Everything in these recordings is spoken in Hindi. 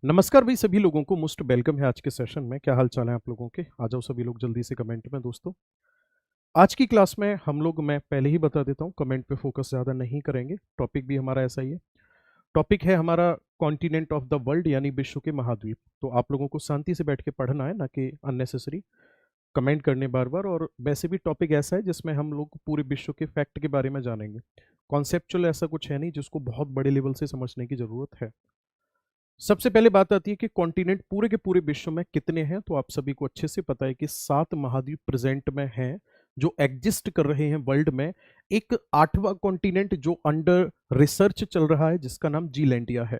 नमस्कार भाई सभी लोगों को मोस्ट वेलकम है आज के सेशन में। क्या हाल चाल है आप लोगों के? आ जाओ सभी लोग जल्दी से कमेंट में दोस्तों। आज की क्लास में हम लोग, मैं पहले ही बता देता हूँ, कमेंट पे फोकस ज़्यादा नहीं करेंगे। टॉपिक भी हमारा ऐसा ही है। टॉपिक है हमारा कॉन्टिनेंट ऑफ द वर्ल्ड, यानी विश्व के महाद्वीप। तो आप लोगों को शांति से बैठ के पढ़ना है, ना कि अननेसेसरी कमेंट करने बार बार। और वैसे भी टॉपिक ऐसा है जिसमें हम लोग पूरे विश्व के फैक्ट के बारे में जानेंगे। कॉन्सेप्चुअल ऐसा कुछ है नहीं जिसको बहुत बड़े लेवल से समझने की ज़रूरत है। सबसे पहले बात आती है कि कॉन्टिनेंट पूरे के पूरे विश्व में कितने हैं। तो आप सभी को अच्छे से पता है कि 7 महाद्वीप प्रेजेंट में हैं जो एग्जिस्ट कर रहे हैं वर्ल्ड में। एक 8वां कॉन्टिनेंट जो अंडर रिसर्च चल रहा है जिसका नाम जीलैंडिया है।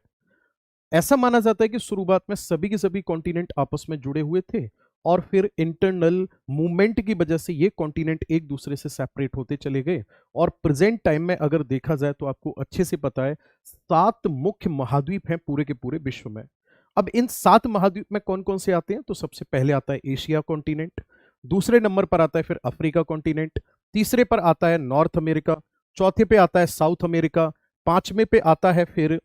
ऐसा माना जाता है कि शुरुआत में सभी के सभी कॉन्टिनेंट आपस में जुड़े हुए थे और फिर इंटरनल मूवमेंट की वजह से ये कॉन्टिनेंट एक दूसरे से सेपरेट होते चले गए। और प्रेजेंट टाइम में अगर देखा जाए तो आपको अच्छे से पता है 7 मुख्य महाद्वीप हैं पूरे के पूरे विश्व में। अब इन 7 महाद्वीप में कौन कौन से आते हैं? तो सबसे पहले आता है एशिया कॉन्टिनेंट, दूसरे नंबर पर आता है फिर अफ्रीका कॉन्टिनेंट, तीसरे पर आता है नॉर्थ अमेरिका, चौथे पे आता है साउथ अमेरिका, पांचवें पे आता है फिर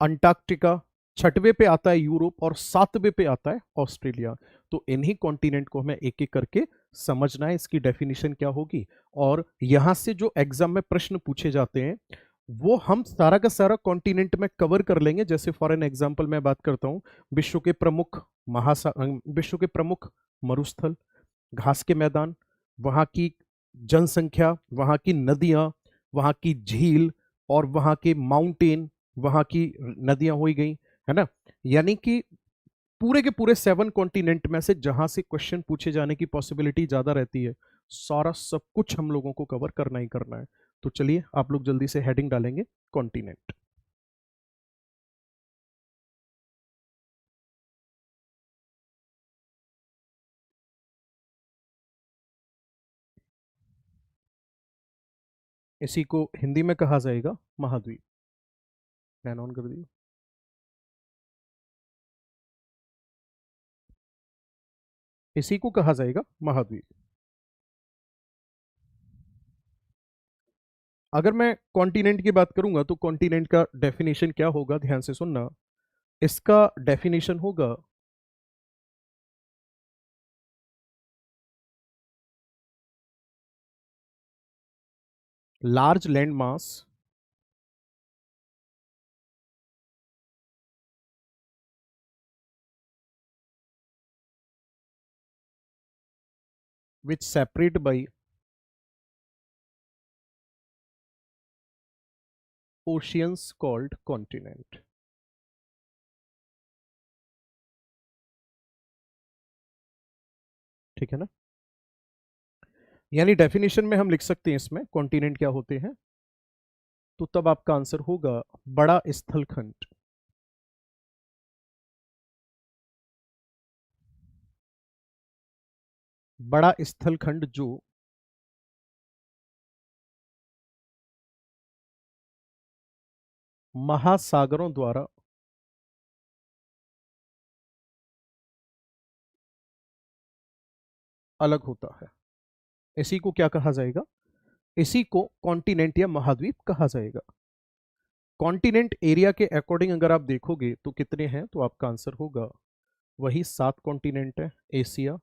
अंटार्कटिका, छठवें पे आता है यूरोप और सातवें पे आता है ऑस्ट्रेलिया। तो इन्हीं कॉन्टिनेंट को हमें एक एक करके समझना है, इसकी डेफिनेशन क्या होगी। और यहां से जो एग्जाम में प्रश्न पूछे जाते हैं वो हम सारा का सारा कॉन्टिनेंट में कवर कर लेंगे। जैसे फॉर एन एग्जांपल मैं बात करता हूं, विश्व के प्रमुख मरुस्थल, घास के मैदान, वहाँ की जनसंख्या, वहाँ की नदियाँ, वहाँ की झील और वहाँ के माउंटेन, वहाँ की नदियाँ हो ही गई, है ना। यानी कि पूरे के पूरे 7 कॉन्टिनेंट में से जहाँ से क्वेश्चन पूछे जाने की पॉसिबिलिटी ज़्यादा रहती है, सारा सब कुछ हम लोगों को कवर करना ही करना है। तो चलिए आप लोग जल्दी से हेडिंग डालेंगे कॉन्टिनेंट। इसी को हिंदी में कहा जाएगा महाद्वीप। फैन ऑन कर दिए। इसी को कहा जाएगा महाद्वीप। अगर मैं कॉन्टिनेंट की बात करूंगा तो कॉन्टिनेंट का डेफिनेशन क्या होगा, ध्यान से सुनना। इसका डेफिनेशन होगा large land mass which separate by oceans called continent। ठीक है ना। यानी डेफिनेशन में हम लिख सकते हैं इसमें कॉन्टिनेंट क्या होते हैं। तो तब आपका आंसर होगा बड़ा स्थलखंड। बड़ा स्थलखंड जो महासागरों द्वारा अलग होता है, इसी को क्या कहा जाएगा? इसी को कॉन्टिनेंट या महाद्वीप कहा जाएगा। कॉन्टिनेंट एरिया के अकॉर्डिंग अगर आप देखोगे तो कितने हैं, तो आपका आंसर होगा वही 7 कॉन्टिनेंट है। Asia,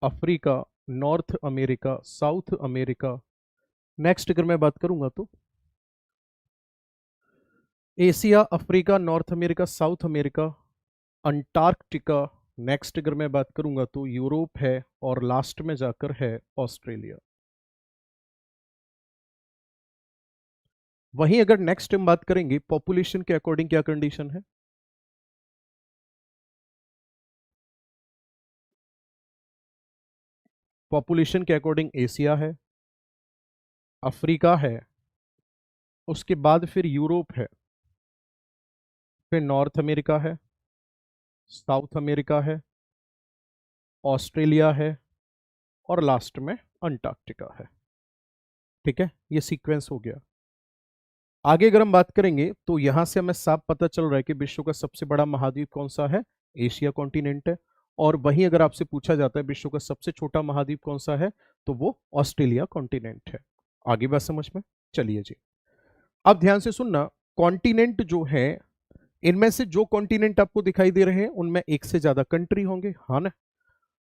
Africa, north America, south America. Next अगर मैं बात करूंगा तो Asia, Africa, north America, south America, Antarctica. Next अगर मैं बात करूंगा तो यूरोप है और लास्ट में जाकर है ऑस्ट्रेलिया। वहीं अगर नेक्स्ट हम बात करेंगे पॉपुलेशन के अकॉर्डिंग क्या कंडीशन है। पॉपुलेशन के अकॉर्डिंग एशिया है, अफ्रीका है, उसके बाद फिर यूरोप है, फिर नॉर्थ अमेरिका है, साउथ अमेरिका है, ऑस्ट्रेलिया है और लास्ट में अंटार्कटिका है। ठीक है, ये सीक्वेंस हो गया। आगे अगर हम बात करेंगे तो यहां से हमें साफ पता चल रहा है कि विश्व का सबसे बड़ा महाद्वीप कौन सा है? एशिया कॉन्टिनेंट है। और वहीं अगर आपसे पूछा जाता है विश्व का सबसे छोटा महाद्वीप कौन सा है, तो वो ऑस्ट्रेलिया कॉन्टिनेंट है। आगे बात समझ में? चलिए जी, अब ध्यान से सुनना। कॉन्टिनेंट जो है इनमें से जो कॉन्टिनेंट आपको दिखाई दे रहे हैं उनमें एक से ज्यादा कंट्री होंगे, हाँ ना।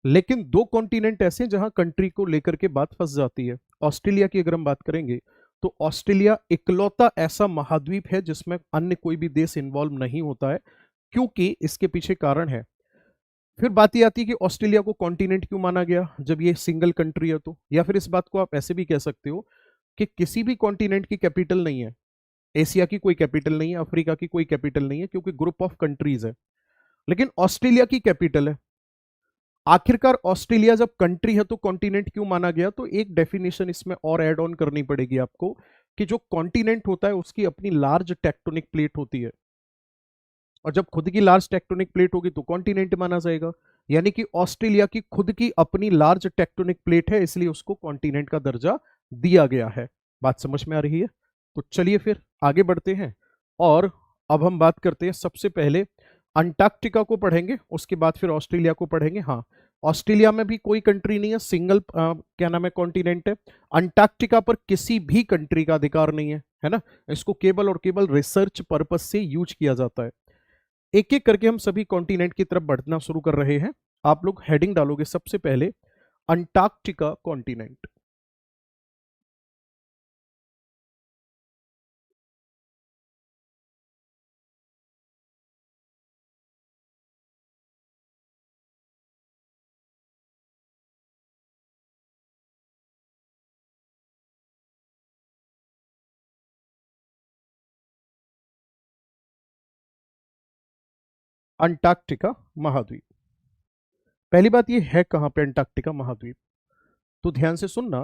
लेकिन दो कॉन्टिनेंट ऐसे हैं जहां कंट्री को लेकर के बात फंस जाती है। ऑस्ट्रेलिया की अगर हम बात करेंगे तो ऑस्ट्रेलिया इकलौता ऐसा महाद्वीप है जिसमें अन्य कोई भी देश इन्वॉल्व नहीं होता है, क्योंकि इसके पीछे कारण है। फिर बात ये आती है कि ऑस्ट्रेलिया को कॉन्टिनेंट क्यों माना गया जब ये सिंगल कंट्री है तो, या फिर इस बात को आप ऐसे भी कह सकते हो कि किसी भी कॉन्टिनेंट की कैपिटल नहीं है। एशिया की कोई कैपिटल नहीं है, अफ्रीका की कोई कैपिटल नहीं है, क्योंकि ग्रुप ऑफ कंट्रीज है। लेकिन ऑस्ट्रेलिया की कैपिटल है। आखिरकार ऑस्ट्रेलिया जब कंट्री है तो कॉन्टिनेंट क्यों माना गया, तो एक डेफिनेशन इसमें और ऐड ऑन करनी पड़ेगी आपको कि जो कॉन्टिनेंट होता है उसकी अपनी लार्ज टेक्टोनिक प्लेट होती है, और जब खुद की लार्ज टेक्टोनिक प्लेट होगी तो कॉन्टिनेंट माना जाएगा। यानी कि ऑस्ट्रेलिया की खुद की अपनी लार्ज टेक्टोनिक प्लेट है, इसलिए उसको कॉन्टिनेंट का दर्जा दिया गया है। बात समझ में आ रही है? तो चलिए फिर आगे बढ़ते हैं, और अब हम बात करते हैं सबसे पहले अंटार्कटिका को पढ़ेंगे, उसके बाद फिर ऑस्ट्रेलिया को पढ़ेंगे। हाँ, ऑस्ट्रेलिया में भी कोई कंट्री नहीं है, सिंगल क्या नाम है, कॉन्टिनेंट है। अंटार्कटिका पर किसी भी कंट्री का अधिकार नहीं है ना। इसको केवल और केवल रिसर्च पर्पस से यूज किया जाता है। एक एक करके हम सभी कॉन्टिनेंट की तरफ बढ़ना शुरू कर रहे हैं। आप लोग हेडिंग डालोगे सबसे पहले अंटार्कटिका कॉन्टिनेंट। अंटार्कटिका महाद्वीप, पहली बात ये है कहां पे अंटार्कटिका महाद्वीप, तो ध्यान से सुनना।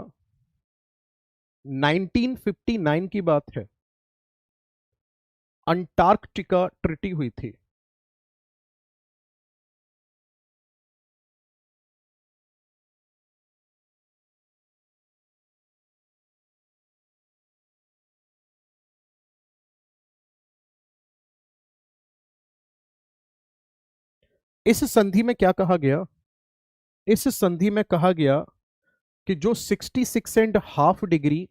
1959 की बात है, अंटार्कटिका ट्रीटी हुई थी। इस संधि में क्या कहा गया, इस संधि में कहा गया कि जो 66.5 डिग्री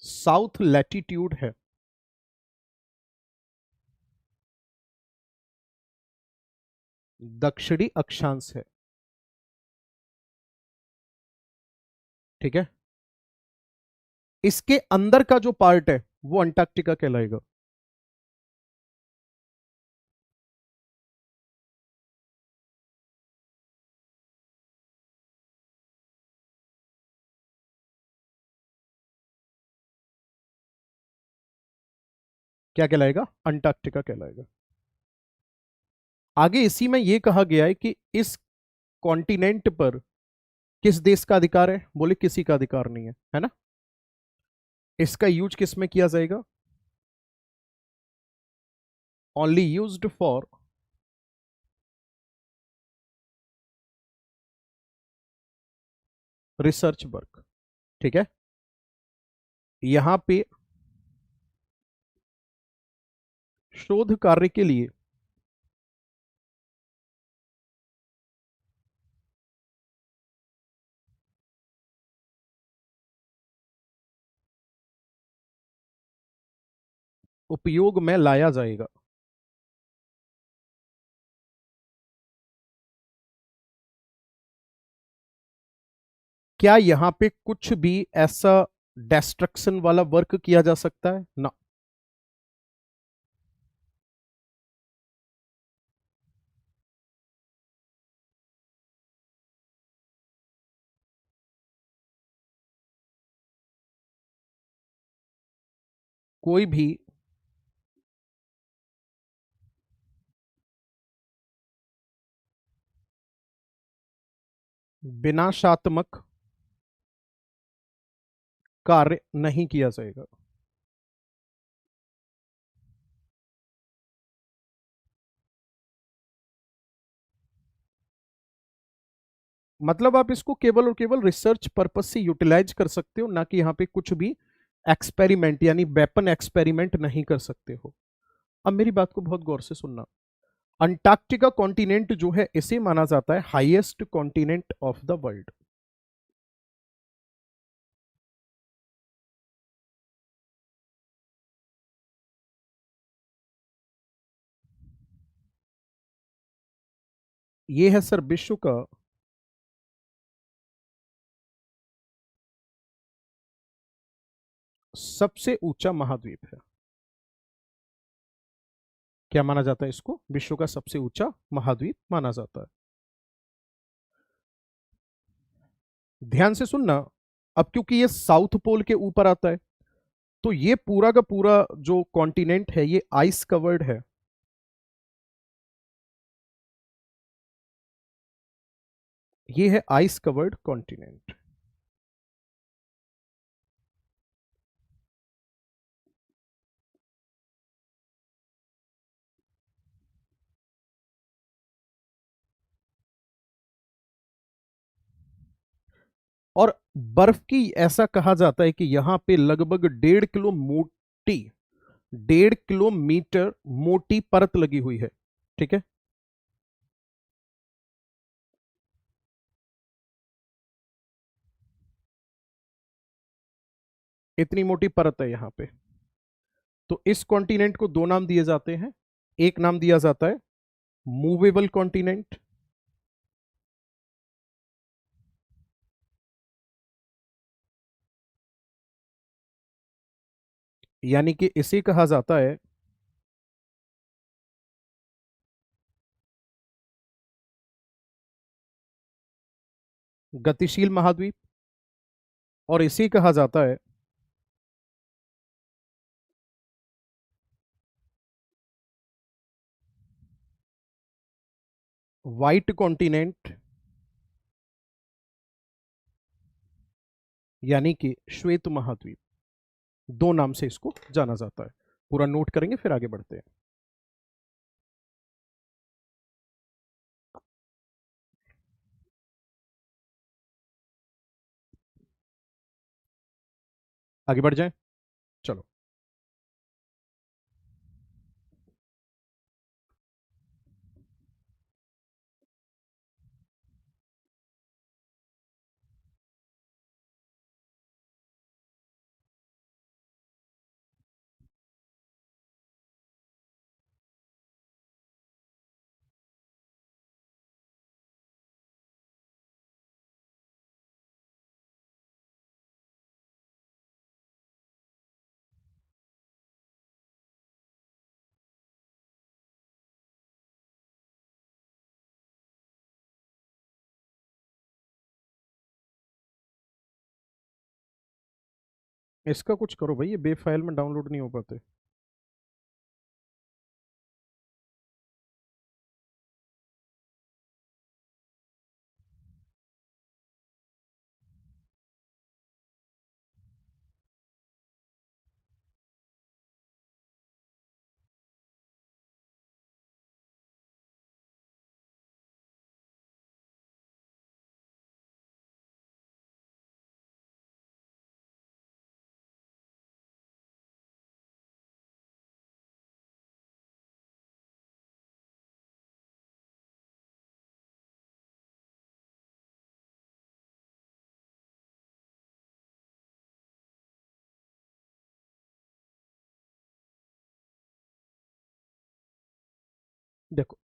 साउथ लैटिट्यूड है, दक्षिणी अक्षांश है, ठीक है, इसके अंदर का जो पार्ट है वो अंटार्कटिका कहलाएगा। क्या कहलाएगा, अंटार्कटिका कहलाएगा। आगे इसी में यह कहा गया है कि इस कॉन्टिनेंट पर किस देश का अधिकार है, बोले किसी का अधिकार नहीं है ना। इसका यूज किस में किया जाएगा, only used for research work, ठीक है। यहां पे शोध कार्य के लिए उपयोग में लाया जाएगा। क्या यहां पे कुछ भी ऐसा डिस्ट्रक्शन वाला वर्क किया जा सकता है ना, कोई भी विनाशात्मक कार्य नहीं किया जाएगा। मतलब आप इसको केवल और केवल रिसर्च पर्पस से यूटिलाइज कर सकते हो, ना कि यहाँ पे कुछ भी एक्सपेरिमेंट यानी वेपन एक्सपेरिमेंट नहीं कर सकते हो। अब मेरी बात को बहुत गौर से सुनना। अंटार्कटिका कॉन्टिनेंट जो है इसे माना जाता है highest continent of the world. ये है सर विश्व का सबसे ऊंचा महाद्वीप है। क्या माना जाता है इसको? विश्व का सबसे ऊंचा महाद्वीप माना जाता है। ध्यान से सुनना। अब क्योंकि ये साउथ पोल के ऊपर आता है, तो ये पूरा का पूरा जो कॉन्टिनेंट है ये आइस कवर्ड है। ये है आइस कवर्ड कॉन्टिनेंट। और बर्फ की ऐसा कहा जाता है कि यहां पे लगभग 1.5 किलो मोटी, 1.5 किलोमीटर मोटी परत लगी हुई है। ठीक है। इतनी मोटी परत है यहां पे। तो इस कॉन्टिनेंट को दो नाम दिए जाते हैं। एक नाम दिया जाता है मूवेबल कॉन्टिनेंट, यानी कि इसे कहा जाता है गतिशील महाद्वीप, और इसे कहा जाता है व्हाइट कॉन्टिनेंट, यानी कि श्वेत महाद्वीप। दो नाम से इसको जाना जाता है। पूरा नोट करेंगे फिर आगे बढ़ते हैं। आगे बढ़ जाएं। चलो। इसका कुछ करो भाई, ये बे फाइल में डाउनलोड नहीं हो पाते। देखो,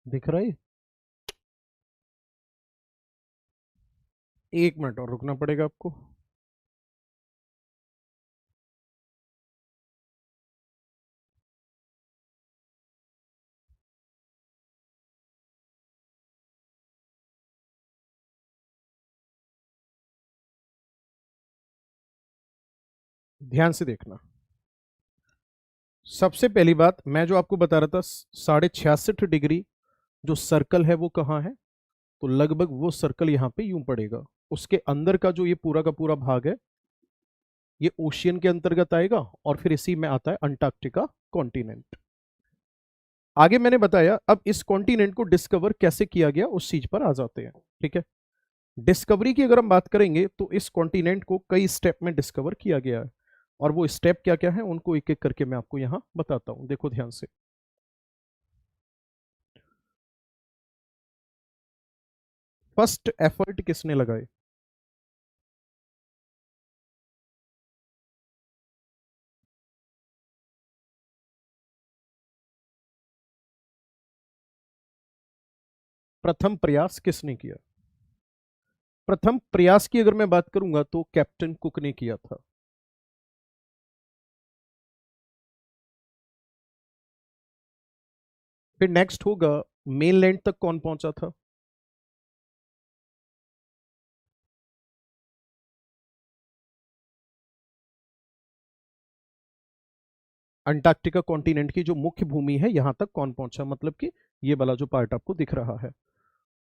दिख रहा है? 1 मिनट और रुकना पड़ेगा आपको। ध्यान से देखना। सबसे पहली बात मैं जो आपको बता रहा था, 66.5 डिग्री जो सर्कल है वो कहाँ है? तो लगभग वो सर्कल यहाँ पे यूं पड़ेगा। उसके अंदर का जो ये पूरा का पूरा भाग है ये ओशियन के अंतर्गत आएगा, और फिर इसी में आता है अंटार्कटिका कॉन्टिनेंट। आगे मैंने बताया, अब इस कॉन्टिनेंट को डिस्कवर कैसे किया गया उस चीज पर आ जाते हैं। ठीक है। डिस्कवरी की अगर हम बात करेंगे तो इस कॉन्टिनेंट को कई स्टेप में डिस्कवर किया गया है, और वो स्टेप क्या क्या है उनको एक एक करके मैं आपको यहां बताता हूं। देखो ध्यान से। फर्स्ट एफर्ट किसने लगाए? प्रथम प्रयास किसने किया? प्रथम प्रयास की अगर मैं बात करूंगा तो कैप्टन कुक ने किया था। फिर नेक्स्ट होगा, मेनलैंड तक कौन पहुंचा था? अंटार्कटिका कॉन्टिनेंट की जो मुख्य भूमि है यहां तक कौन पहुंचा, मतलब कि ये वाला जो पार्ट आपको दिख रहा है।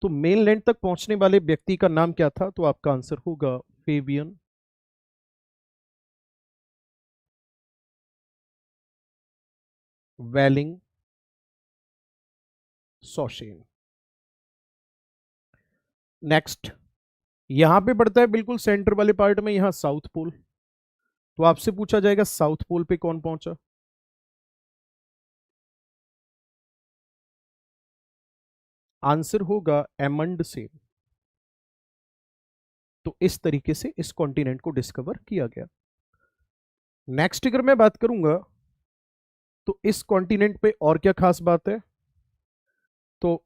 तो मेनलैंड तक पहुंचने वाले व्यक्ति का नाम क्या था? तो आपका आंसर होगा फेबियन वेलिंग सॉशेन। नेक्स्ट, यहां पे पड़ता है बिल्कुल सेंटर वाले पार्ट में, यहां साउथ पोल। तो आपसे पूछा जाएगा साउथ पोल पे कौन पहुंचा? आंसर होगा एमंड सेन। तो इस तरीके से इस कॉन्टिनेंट को डिस्कवर किया गया। नेक्स्ट अगर मैं बात करूंगा तो इस कॉन्टिनेंट पे और क्या खास बात है? तो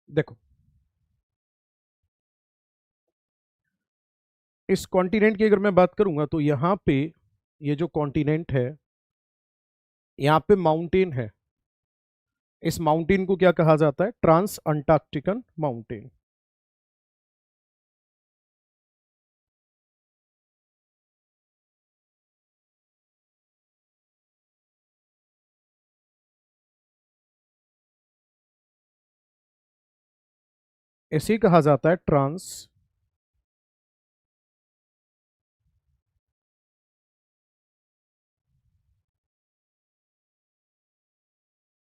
देखो, इस कॉन्टिनेंट की अगर मैं बात करूंगा तो यहां पे ये जो कॉन्टिनेंट है यहां पे माउंटेन है। इस माउंटेन को क्या कहा जाता है? Trans Antarctican mountain. इसे कहा जाता है ट्रांस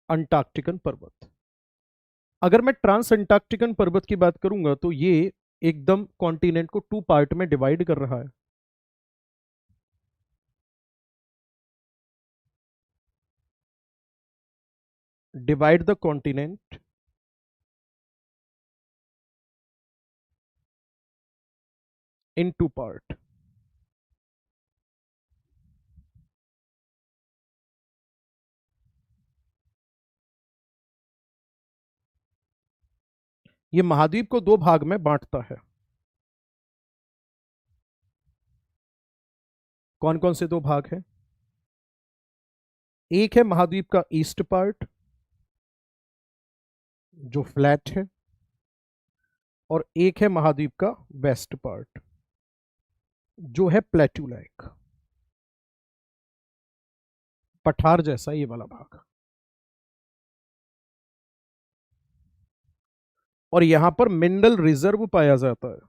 अंटार्कटिकन पर्वत। अगर मैं ट्रांस अंटार्कटिकन पर्वत की बात करूंगा तो ये एकदम कॉन्टिनेंट को टू पार्ट में डिवाइड कर रहा है। Divide the continent into part. ये महाद्वीप को दो भाग में बांटता है। कौन कौन से दो भाग हैं? एक है महाद्वीप का ईस्ट पार्ट जो फ्लैट है, और एक है महाद्वीप का वेस्ट पार्ट जो है प्लेट्यू लाइक, पठार जैसा ये वाला भाग। और यहां पर मिनरल रिजर्व पाया जाता है।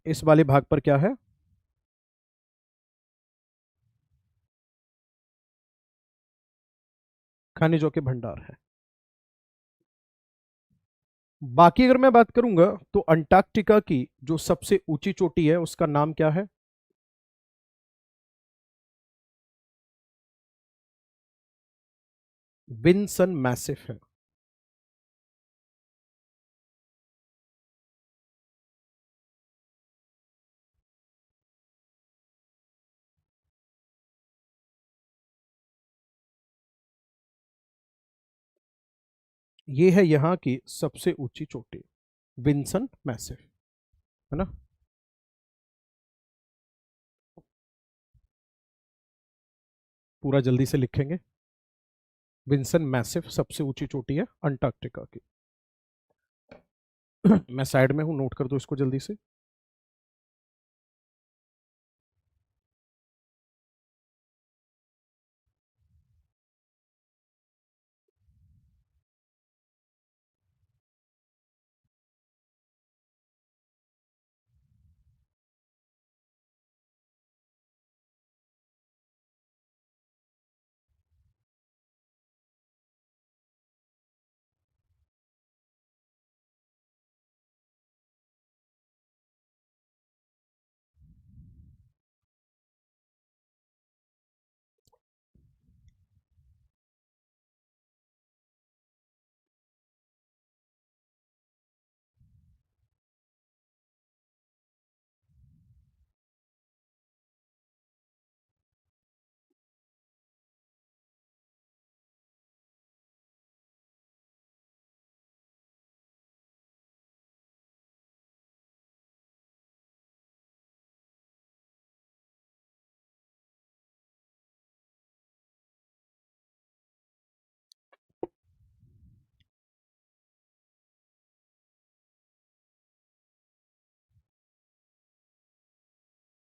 इस वाले भाग पर क्या है? खनिजों के भंडार है। बाकी अगर मैं बात करूंगा तो अंटार्कटिका की जो सबसे ऊंची चोटी है उसका नाम क्या है? विन्सन मैसिफ है। ये है यहां की सबसे ऊंची चोटी, विन्सन मैसिफ, है ना। पूरा जल्दी से लिखेंगे। विंसन मैसिफ सबसे ऊंची चोटी है अंटार्कटिका की। मैं साइड में हूं, नोट कर दो इसको जल्दी से।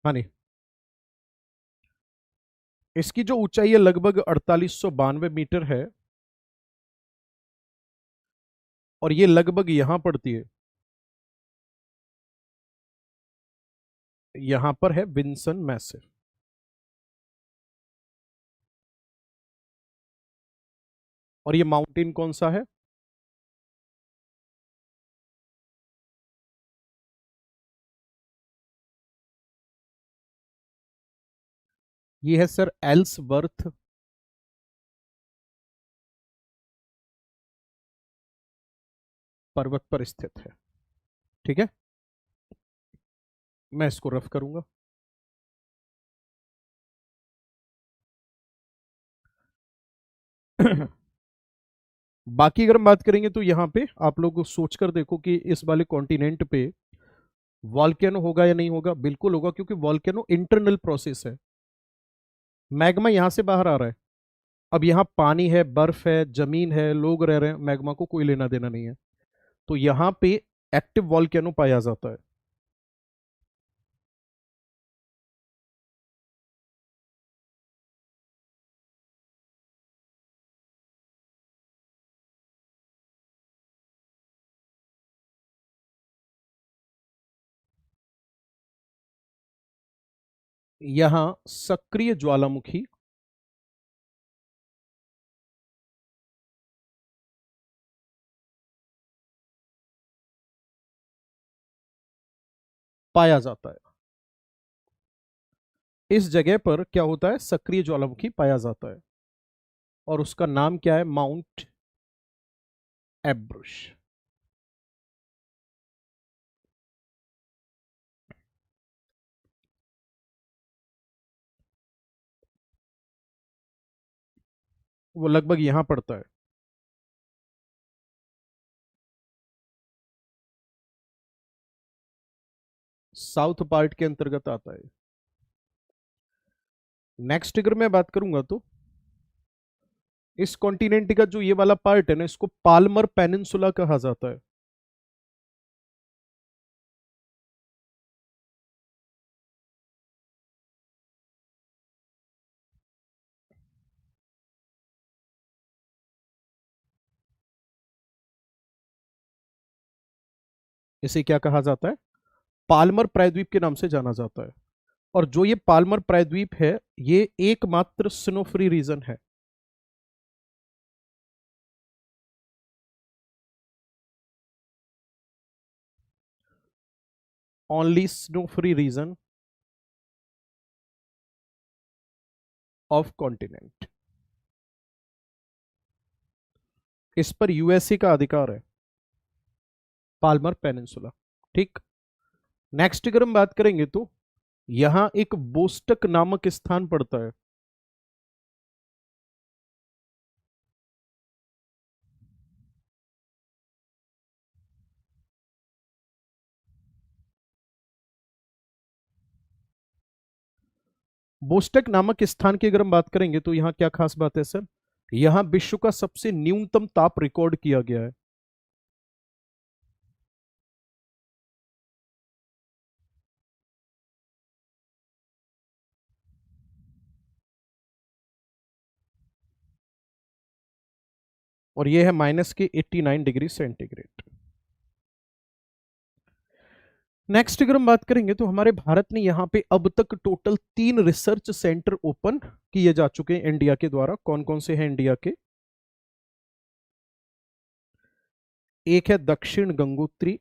हाँ नहीं, इसकी जो ऊंचाई है लगभग 4892 मीटर है, और ये लगभग यहां पड़ती है, यहां पर है विंसन मैसिव। और ये माउंटेन कौन सा है? ये है सर एल्सवर्थ पर्वत पर स्थित है। ठीक है, मैं इसको रफ करूंगा। बाकी अगर हम बात करेंगे तो यहाँ पे आप लोग सोच कर देखो कि इस वाले कॉन्टिनेंट पे वॉल्केनो होगा या नहीं होगा। बिल्कुल होगा, क्योंकि वॉल्केनो इंटरनल प्रोसेस है, मैग्मा यहां से बाहर आ रहा है। अब यहाँ पानी है, बर्फ है, जमीन है, लोग रह रहे हैं, मैग्मा को कोई लेना देना नहीं है। तो यहाँ पे एक्टिव वॉल्केनो पाया जाता है। यहाँ सक्रिय ज्वालामुखी पाया जाता है। इस जगह पर क्या होता है, सक्रिय ज्वालामुखी पाया जाता है, और उसका नाम क्या है, माउंट एब्रुश। वो लगभग यहां पड़ता है, साउथ पार्ट के अंतर्गत आता है। नेक्स्ट अगर मैं बात करूंगा तो इस कॉन्टिनेंट का जो ये वाला पार्ट है ना, इसको पाल्मर पेनिनसुला कहा जाता है। इसे क्या कहा जाता है, पाल्मर प्रायद्वीप के नाम से जाना जाता है। और जो ये पाल्मर प्रायद्वीप है, ये एकमात्र स्नो फ्री रीजन है। Only snow free region of continent. इस पर यूएसए का अधिकार है, पाल्मर पेनिनसुला। ठीक। नेक्स्ट अगर हम बात करेंगे तो यहां एक बोस्टक नामक स्थान पड़ता है। बोस्टक नामक स्थान की अगर हम बात करेंगे तो यहाँ क्या खास बात है सर, यहाँ विश्व का सबसे न्यूनतम ताप रिकॉर्ड किया गया है। और ये है -89 डिग्री सेंटीग्रेड। नेक्स्ट अगर हम बात करेंगे तो हमारे भारत ने यहाँ पे अब तक टोटल 3 रिसर्च सेंटर ओपन किए जा चुके हैं इंडिया के द्वारा। कौन कौन से हैं इंडिया के? एक है दक्षिण गंगोत्री,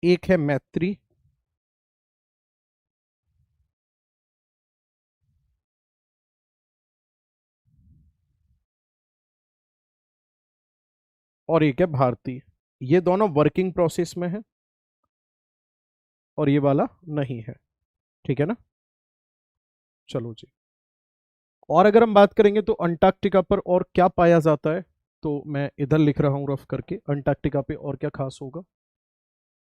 एक है मैत्री, और एक है भारती। ये दोनों वर्किंग प्रोसेस में है, और ये वाला नहीं है। ठीक है ना? चलो जी। और अगर हम बात करेंगे तो अंटार्कटिका पर और क्या पाया जाता है, तो मैं इधर लिख रहा हूं रफ करके, अंटार्कटिका पे और क्या खास होगा।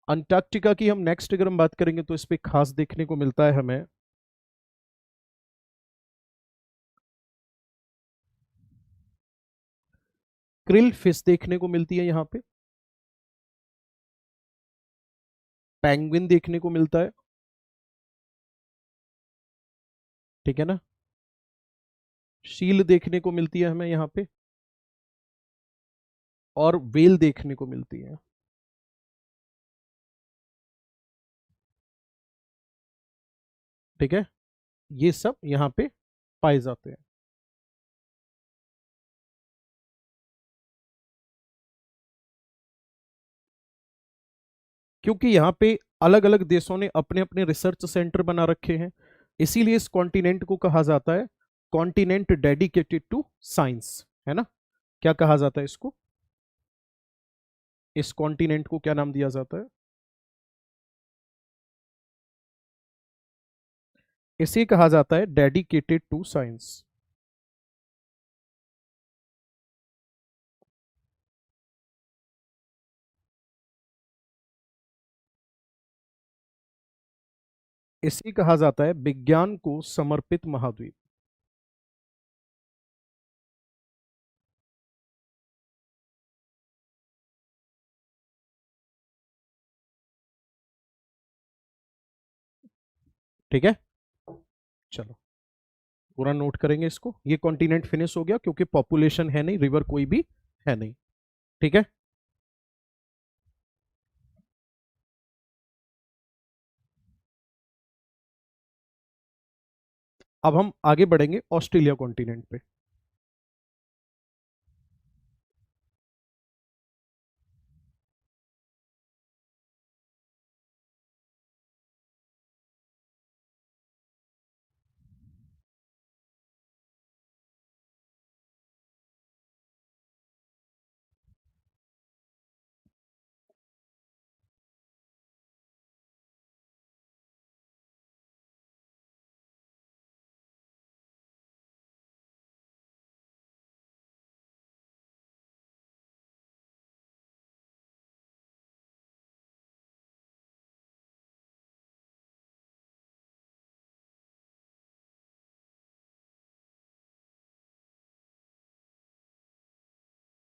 अंटार्कटिका की हम नेक्स्ट अगर हम बात करेंगे तो इस पे खास देखने को मिलता है हमें क्रिल फिश देखने को मिलती है यहाँ पे, पेंगुइन देखने को मिलता है, ठीक है ना, शील देखने को मिलती है हमें यहाँ पे, और वेल देखने को मिलती है। ठीक है, ये सब यहाँ पे पाए जाते हैं। क्योंकि यहाँ पे अलग अलग देशों ने अपने अपने रिसर्च सेंटर बना रखे हैं, इसीलिए इस कॉन्टिनेंट को कहा जाता है कॉन्टिनेंट डेडिकेटेड टू साइंस, है ना। क्या कहा जाता है इसको, इस कॉन्टिनेंट को क्या नाम दिया जाता है? इसे कहा जाता है डेडिकेटेड टू साइंस। इसे कहा जाता है विज्ञान को समर्पित महाद्वीप। ठीक है, चलो पूरा नोट करेंगे इसको। ये कॉन्टिनेंट फिनिश हो गया क्योंकि पॉपुलेशन है नहीं, रिवर कोई भी है नहीं। ठीक है, अब हम आगे बढ़ेंगे ऑस्ट्रेलिया कॉन्टिनेंट पे।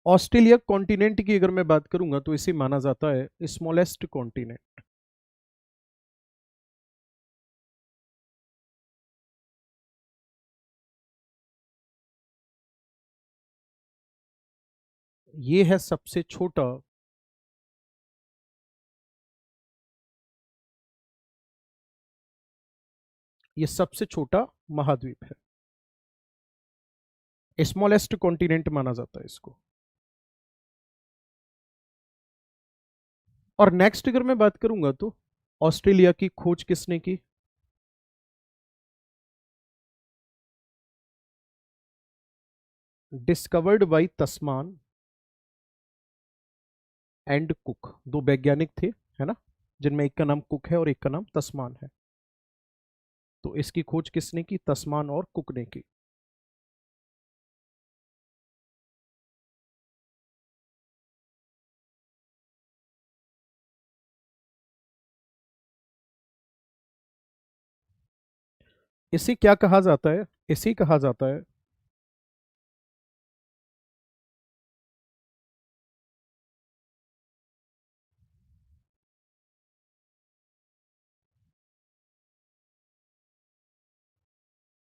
ऑस्ट्रेलिया कॉन्टिनेंट की अगर मैं बात करूंगा तो इसे माना जाता है स्मॉलेस्ट कॉन्टिनेंट। ये है सबसे छोटा, ये सबसे छोटा महाद्वीप है, स्मॉलेस्ट कॉन्टिनेंट माना जाता है इसको। और नेक्स्ट अगर मैं बात करूंगा तो ऑस्ट्रेलिया की खोज किसने की? Discovered by Tasman and cook, दो वैज्ञानिक थे, है ना, जिनमें एक का नाम कुक है और एक का नाम तस्मान है। तो इसकी खोज किसने की? तस्मान और कुक ने की। इसे क्या कहा जाता है? इसे कहा जाता है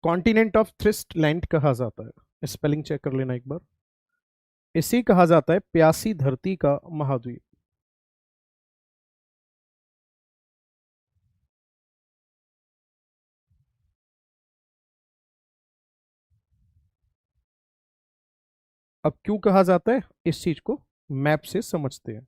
कॉन्टिनेंट ऑफ थ्रिस्ट लैंड कहा जाता है। स्पेलिंग चेक कर लेना एक बार। इसे कहा जाता है प्यासी धरती का महाद्वीप। अब क्यों कहा जाता है, इस चीज को मैप से समझते हैं।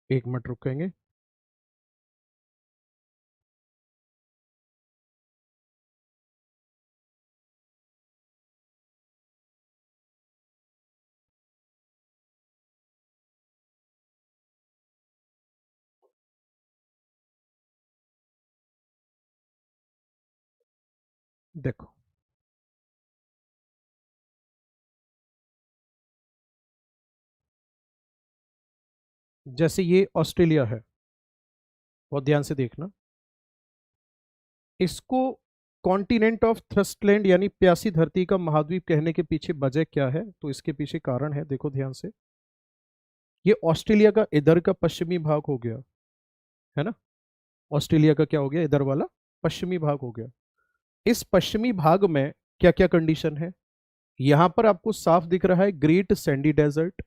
एक मिनट रुकेंगे। देखो, जैसे ये ऑस्ट्रेलिया है, बहुत ध्यान से देखना, इसको कॉन्टिनेंट ऑफ थ्रस्टलैंड यानी प्यासी धरती का महाद्वीप कहने के पीछे वजह क्या है? तो इसके पीछे कारण है, देखो ध्यान से। ये ऑस्ट्रेलिया का इधर का पश्चिमी भाग हो गया, है ना। ऑस्ट्रेलिया का क्या हो गया? इधर वाला पश्चिमी भाग हो गया। इस पश्चिमी भाग में क्या क्या कंडीशन है? यहां पर आपको साफ दिख रहा है ग्रेट सैंडी डेजर्ट,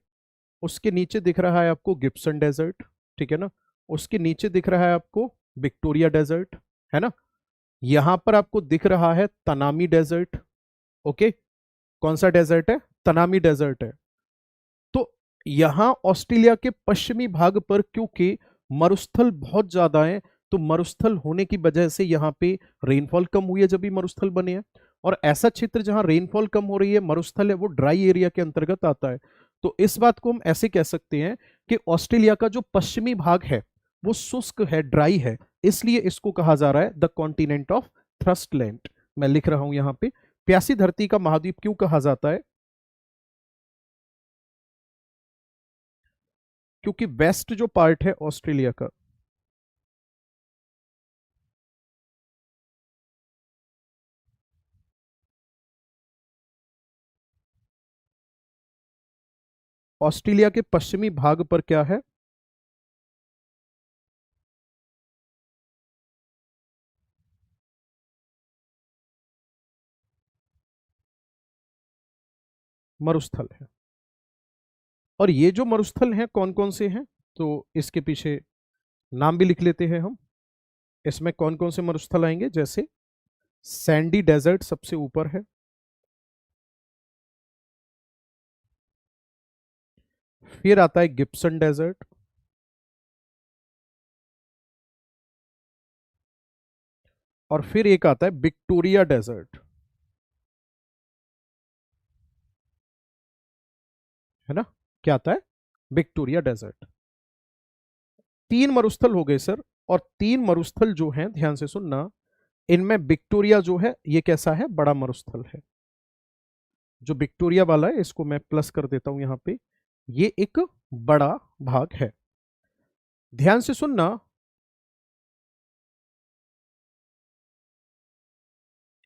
उसके नीचे दिख रहा है आपको गिब्सन डेजर्ट, ठीक है ना। उसके नीचे दिख रहा है आपको विक्टोरिया डेजर्ट, है ना। यहां पर आपको दिख रहा है तनामी डेजर्ट। ओके, कौन सा डेजर्ट है? तनामी डेजर्ट है। तो यहां ऑस्ट्रेलिया के पश्चिमी भाग पर क्योंकि मरुस्थल बहुत ज्यादा है, तो मरुस्थल होने की वजह से यहाँ पे रेनफॉल कम हुई है जब भी मरुस्थल बने हैं। और ऐसा क्षेत्र जहां रेनफॉल कम हो रही है, मरुस्थल है, वो ड्राई एरिया के अंतर्गत आता है। तो इस बात को हम ऐसे कह सकते हैं कि ऑस्ट्रेलिया का जो पश्चिमी भाग है वो शुष्क है, ड्राई है। इसलिए इसको कहा जा रहा है द कॉन्टिनेंट ऑफ थ्रस्टलैंड। मैं लिख रहा हूं यहां पे, प्यासी धरती का महाद्वीप क्यों कहा जाता है? क्योंकि वेस्ट जो पार्ट है ऑस्ट्रेलिया का, ऑस्ट्रेलिया के पश्चिमी भाग पर क्या है? मरुस्थल है। और ये जो मरुस्थल हैं कौन कौन से हैं? तो इसके पीछे नाम भी लिख लेते हैं हम। इसमें कौन कौन से मरुस्थल आएंगे? जैसे सैंडी डेजर्ट सबसे ऊपर है, फिर आता है गिब्सन डेजर्ट, और फिर एक आता है विक्टोरिया डेजर्ट, है ना। क्या आता है? Victoria desert. तीन मरुस्थल हो गए सर। और तीन मरुस्थल जो हैं, ध्यान से सुनना, इनमें विक्टोरिया जो है ये कैसा है? बड़ा मरुस्थल है। जो विक्टोरिया वाला है इसको मैं प्लस कर देता हूं यहां पे, ये एक बड़ा भाग है। ध्यान से सुनना,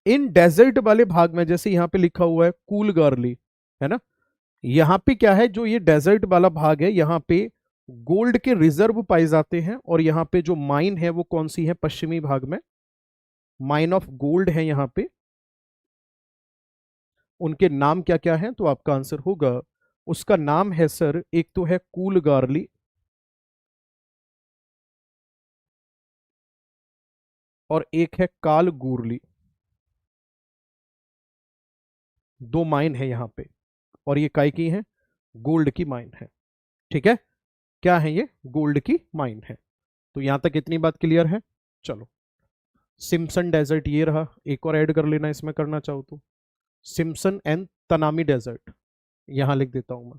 इन डेजर्ट वाले भाग में जैसे यहां पे लिखा हुआ है कूल गार्ली, है ना। यहां पे क्या है? जो ये डेजर्ट वाला भाग है, यहां पे गोल्ड के रिजर्व पाए जाते हैं। और यहां पे जो माइन है वो कौन सी है? पश्चिमी भाग में माइन ऑफ गोल्ड है यहां पे। उनके नाम क्या क्या हैं? तो आपका आंसर होगा, उसका नाम है सर, एक तो है कूल गार्ली और एक है काल गूरली। दो माइन है यहाँ पे, और ये काय की है? गोल्ड की माइन है, ठीक है। क्या है ये? गोल्ड की माइन है। तो यहां तक इतनी बात क्लियर है। चलो, सिम्पसन डेजर्ट ये रहा, एक और ऐड कर लेना इसमें करना चाहो तो। सिम्पसन एंड तनामी डेजर्ट यहां लिख देता हूं मैं।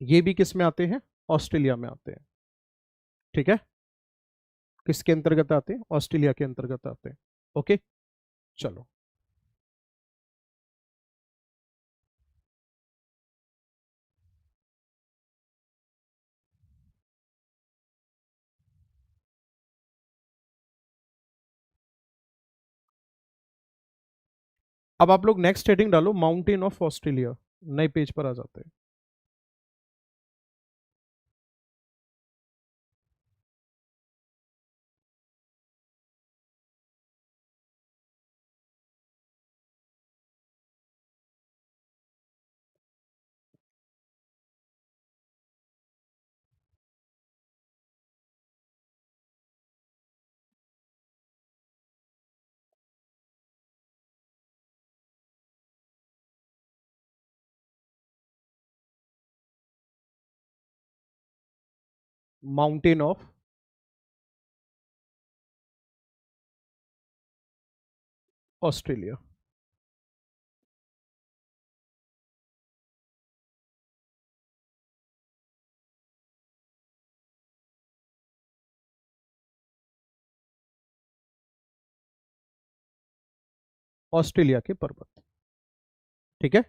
ये भी किस में आते हैं? ऑस्ट्रेलिया में आते हैं, ठीक है। किसके अंतर्गत आते हैं? ऑस्ट्रेलिया के अंतर्गत आते हैं। ओके, चलो। अब आप लोग नेक्स्ट हेडिंग डालो, माउंटेन ऑफ ऑस्ट्रेलिया। नए पेज पर आ जाते हैं। Mountain of Australia. ऑस्ट्रेलिया के पर्वत। ठीक है।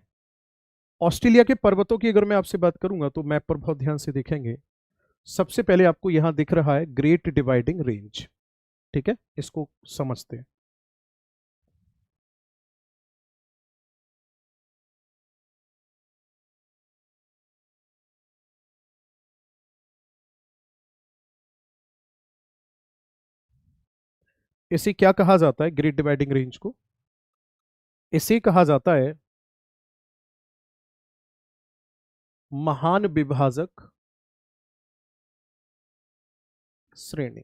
ऑस्ट्रेलिया के पर्वतों की अगर मैं आपसे बात करूंगा तो मैप पर बहुत ध्यान से देखेंगे। सबसे पहले आपको यहां दिख रहा है ग्रेट डिवाइडिंग रेंज। ठीक है, इसको समझते हैं। इसे क्या कहा जाता है ग्रेट डिवाइडिंग रेंज को? इसे कहा जाता है महान विभाजक श्रेणी।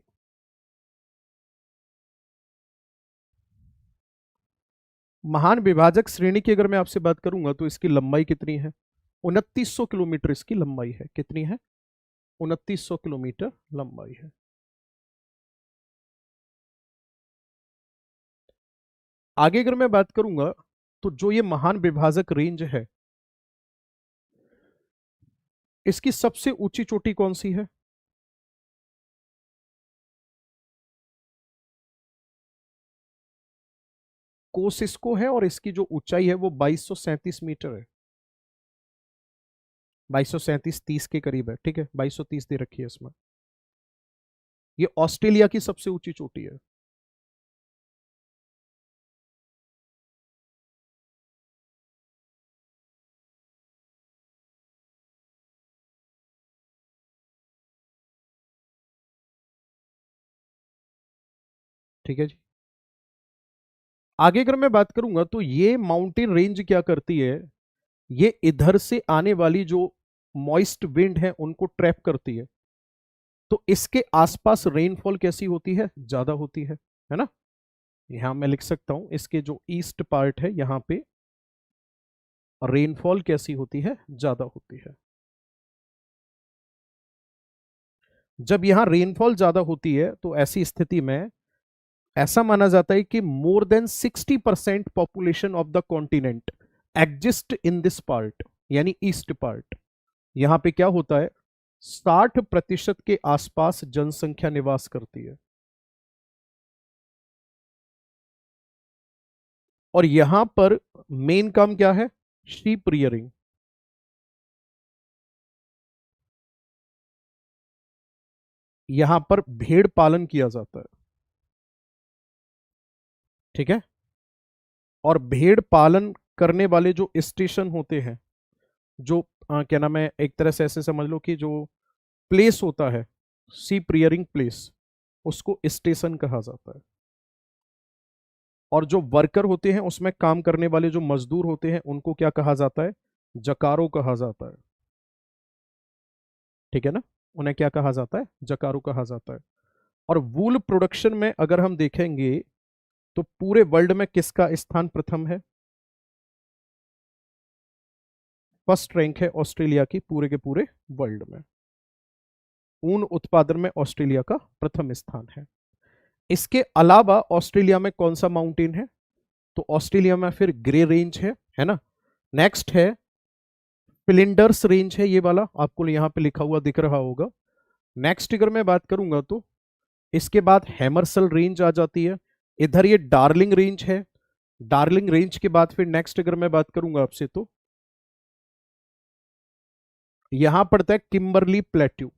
महान विभाजक श्रेणी की अगर मैं आपसे बात करूंगा तो इसकी लंबाई कितनी है? 2900 किलोमीटर इसकी लंबाई है। कितनी है? 2900 किलोमीटर लंबाई है। आगे अगर मैं बात करूंगा तो जो ये महान विभाजक रेंज है, इसकी सबसे ऊंची चोटी कौन सी है? कोसिस्को है, और इसकी जो ऊंचाई है वो 2237 मीटर है। 2237, 30 के करीब है। ठीक है, 2230 दे रखी है इसमें। ये ऑस्ट्रेलिया की सबसे ऊंची चोटी है। ठीक है जी। आगे अगर मैं बात करूंगा तो ये माउंटेन रेंज क्या करती है, ये इधर से आने वाली जो मॉइस्ट विंड है उनको ट्रैप करती है। तो इसके आसपास रेनफॉल कैसी होती है? ज्यादा होती है ना। यहां मैं लिख सकता हूं, इसके जो ईस्ट पार्ट है यहां पे रेनफॉल कैसी होती है? ज्यादा होती है। जब यहां रेनफॉल ज्यादा होती है तो ऐसी स्थिति में ऐसा माना जाता है कि more than 60% population of the continent exist in this part, यानी ईस्ट पार्ट। यहां पे क्या होता है, 60% के आसपास जनसंख्या निवास करती है। और यहां पर मेन काम क्या है? Sheep rearing. यहां पर भेड़ पालन किया जाता है। ठीक है। और भेड़ पालन करने वाले जो स्टेशन होते हैं, जो क्या नाम है, एक तरह से ऐसे समझ लो कि जो प्लेस होता है, शीप रियरिंग प्लेस, उसको स्टेशन कहा जाता है। और जो वर्कर होते हैं, उसमें काम करने वाले जो मजदूर होते हैं, उनको क्या कहा जाता है? जकारो कहा जाता है। ठीक है ना। उन्हें क्या कहा जाता है? जकारो कहा जाता है। और वूल प्रोडक्शन में अगर हम देखेंगे तो पूरे वर्ल्ड में किसका स्थान प्रथम है? फर्स्ट रैंक है ऑस्ट्रेलिया की पूरे के पूरे वर्ल्ड में। ऊन उत्पादन में ऑस्ट्रेलिया का प्रथम स्थान है। इसके अलावा ऑस्ट्रेलिया में कौन सा माउंटेन है? तो ऑस्ट्रेलिया में फिर ग्रे रेंज है ना। नेक्स्ट है फ्लिंडर्स रेंज है, ये वाला आपको यहां पे लिखा हुआ दिख रहा होगा। नेक्स्ट अगर मैं बात करूंगा तो इसके बाद हैमरसल रेंज आ जाती है। इधर ये डार्लिंग रेंज है। डार्लिंग रेंज के बाद फिर नेक्स्ट अगर मैं बात करूंगा आपसे तो यहां पड़ता है किम्बरली प्लेट्यू।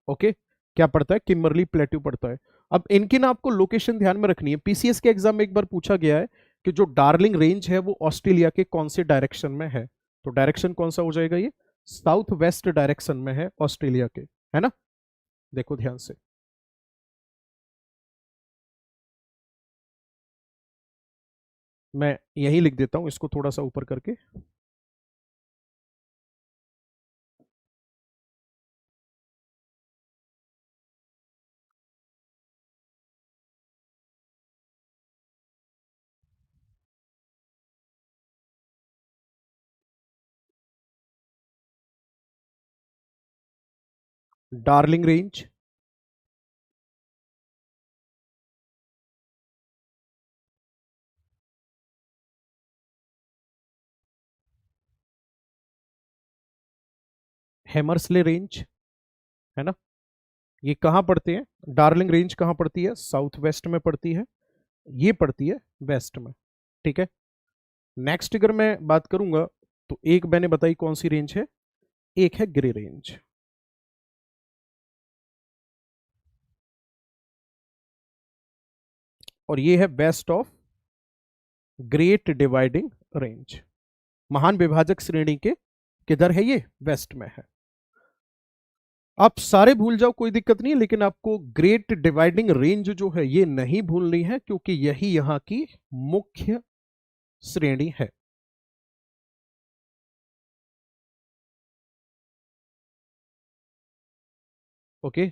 ओके, क्या पड़ता है? किम्बरली प्लेट्यू पड़ता है। अब इनकी ना आपको लोकेशन ध्यान में रखनी है। पीसीएस के एग्जाम में एक बार पूछा गया है कि जो डार्लिंग रेंज है वो ऑस्ट्रेलिया के कौन से डायरेक्शन में है। तो डायरेक्शन कौन सा हो जाएगा? ये साउथ वेस्ट डायरेक्शन में है ऑस्ट्रेलिया के, है ना। देखो ध्यान से। मैं यही लिख देता हूं इसको थोड़ा सा ऊपर करके। डार्लिंग रेंज, हेमर्सले रेंज, है ना। ये कहाँ पड़ते हैं? डार्लिंग रेंज कहाँ पड़ती है? साउथ वेस्ट में पड़ती है, ये पड़ती है वेस्ट में। ठीक है। नेक्स्ट अगर मैं बात करूंगा तो एक मैंने बताई कौन सी रेंज है, एक है ग्रे रेंज, और ये है west of great dividing range. महान विभाजक श्रेणी के किधर है? ये वेस्ट में है। आप सारे भूल जाओ कोई दिक्कत नहीं है, लेकिन आपको ग्रेट डिवाइडिंग रेंज जो है ये नहीं भूलनी है, क्योंकि यही यहां की मुख्य श्रेणी है। ओके।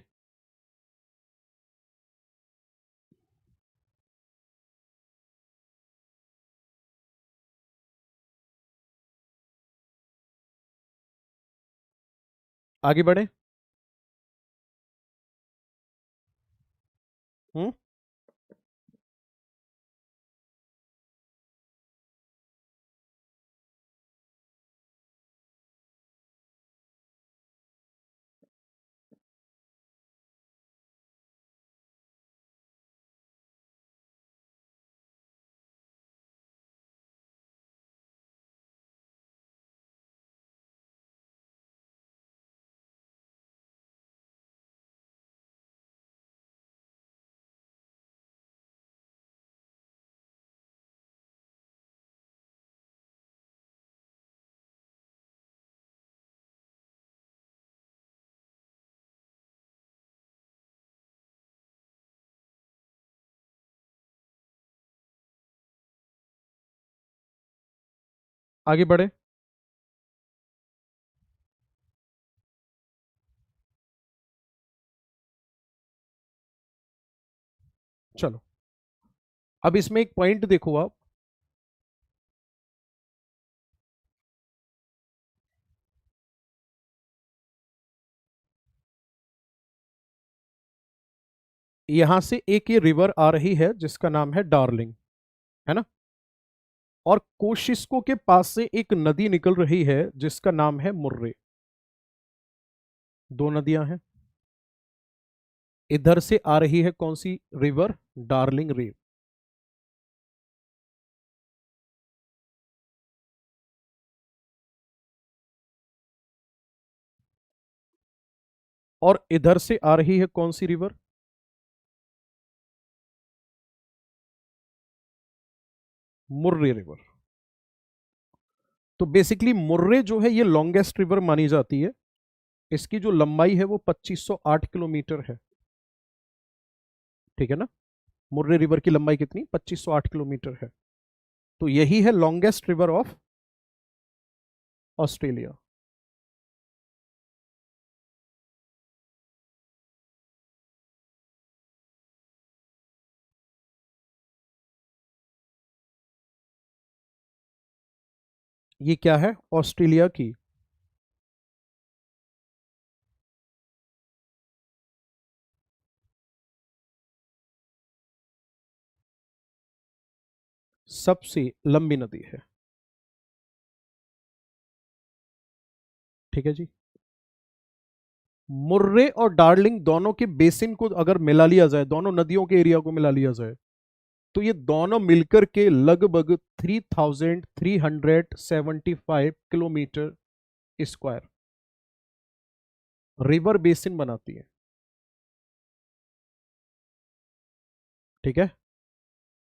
आगे बढ़े। हम्म। आगे बढ़े। चलो, अब इसमें एक पॉइंट देखो आप। यहां से एक ये रिवर आ रही है जिसका नाम है डार्लिंग, है ना। और कोशिस्को के पास से एक नदी निकल रही है जिसका नाम है मुर्रे। दो नदियां हैं। इधर से आ रही है कौन सी रिवर? Darling river. और इधर से आ रही है कौन सी रिवर? Murray river. तो बेसिकली मुर्रे जो है ये लॉन्गेस्ट रिवर मानी जाती है। इसकी जो लंबाई है वो 2508 किलोमीटर है। ठीक है ना। मुर्रे रिवर की लंबाई कितनी? 2508 किलोमीटर है। तो यही है लॉन्गेस्ट रिवर ऑफ ऑस्ट्रेलिया। ये क्या है? ऑस्ट्रेलिया की सबसे लंबी नदी है। ठीक है जी। मुर्रे और डार्लिंग दोनों के बेसिन को अगर मिला लिया जाए, दोनों नदियों के एरिया को मिला लिया जाए, तो ये दोनों मिलकर के लगभग 3375 किलोमीटर स्क्वायर रिवर बेसिन बनाती है। ठीक है।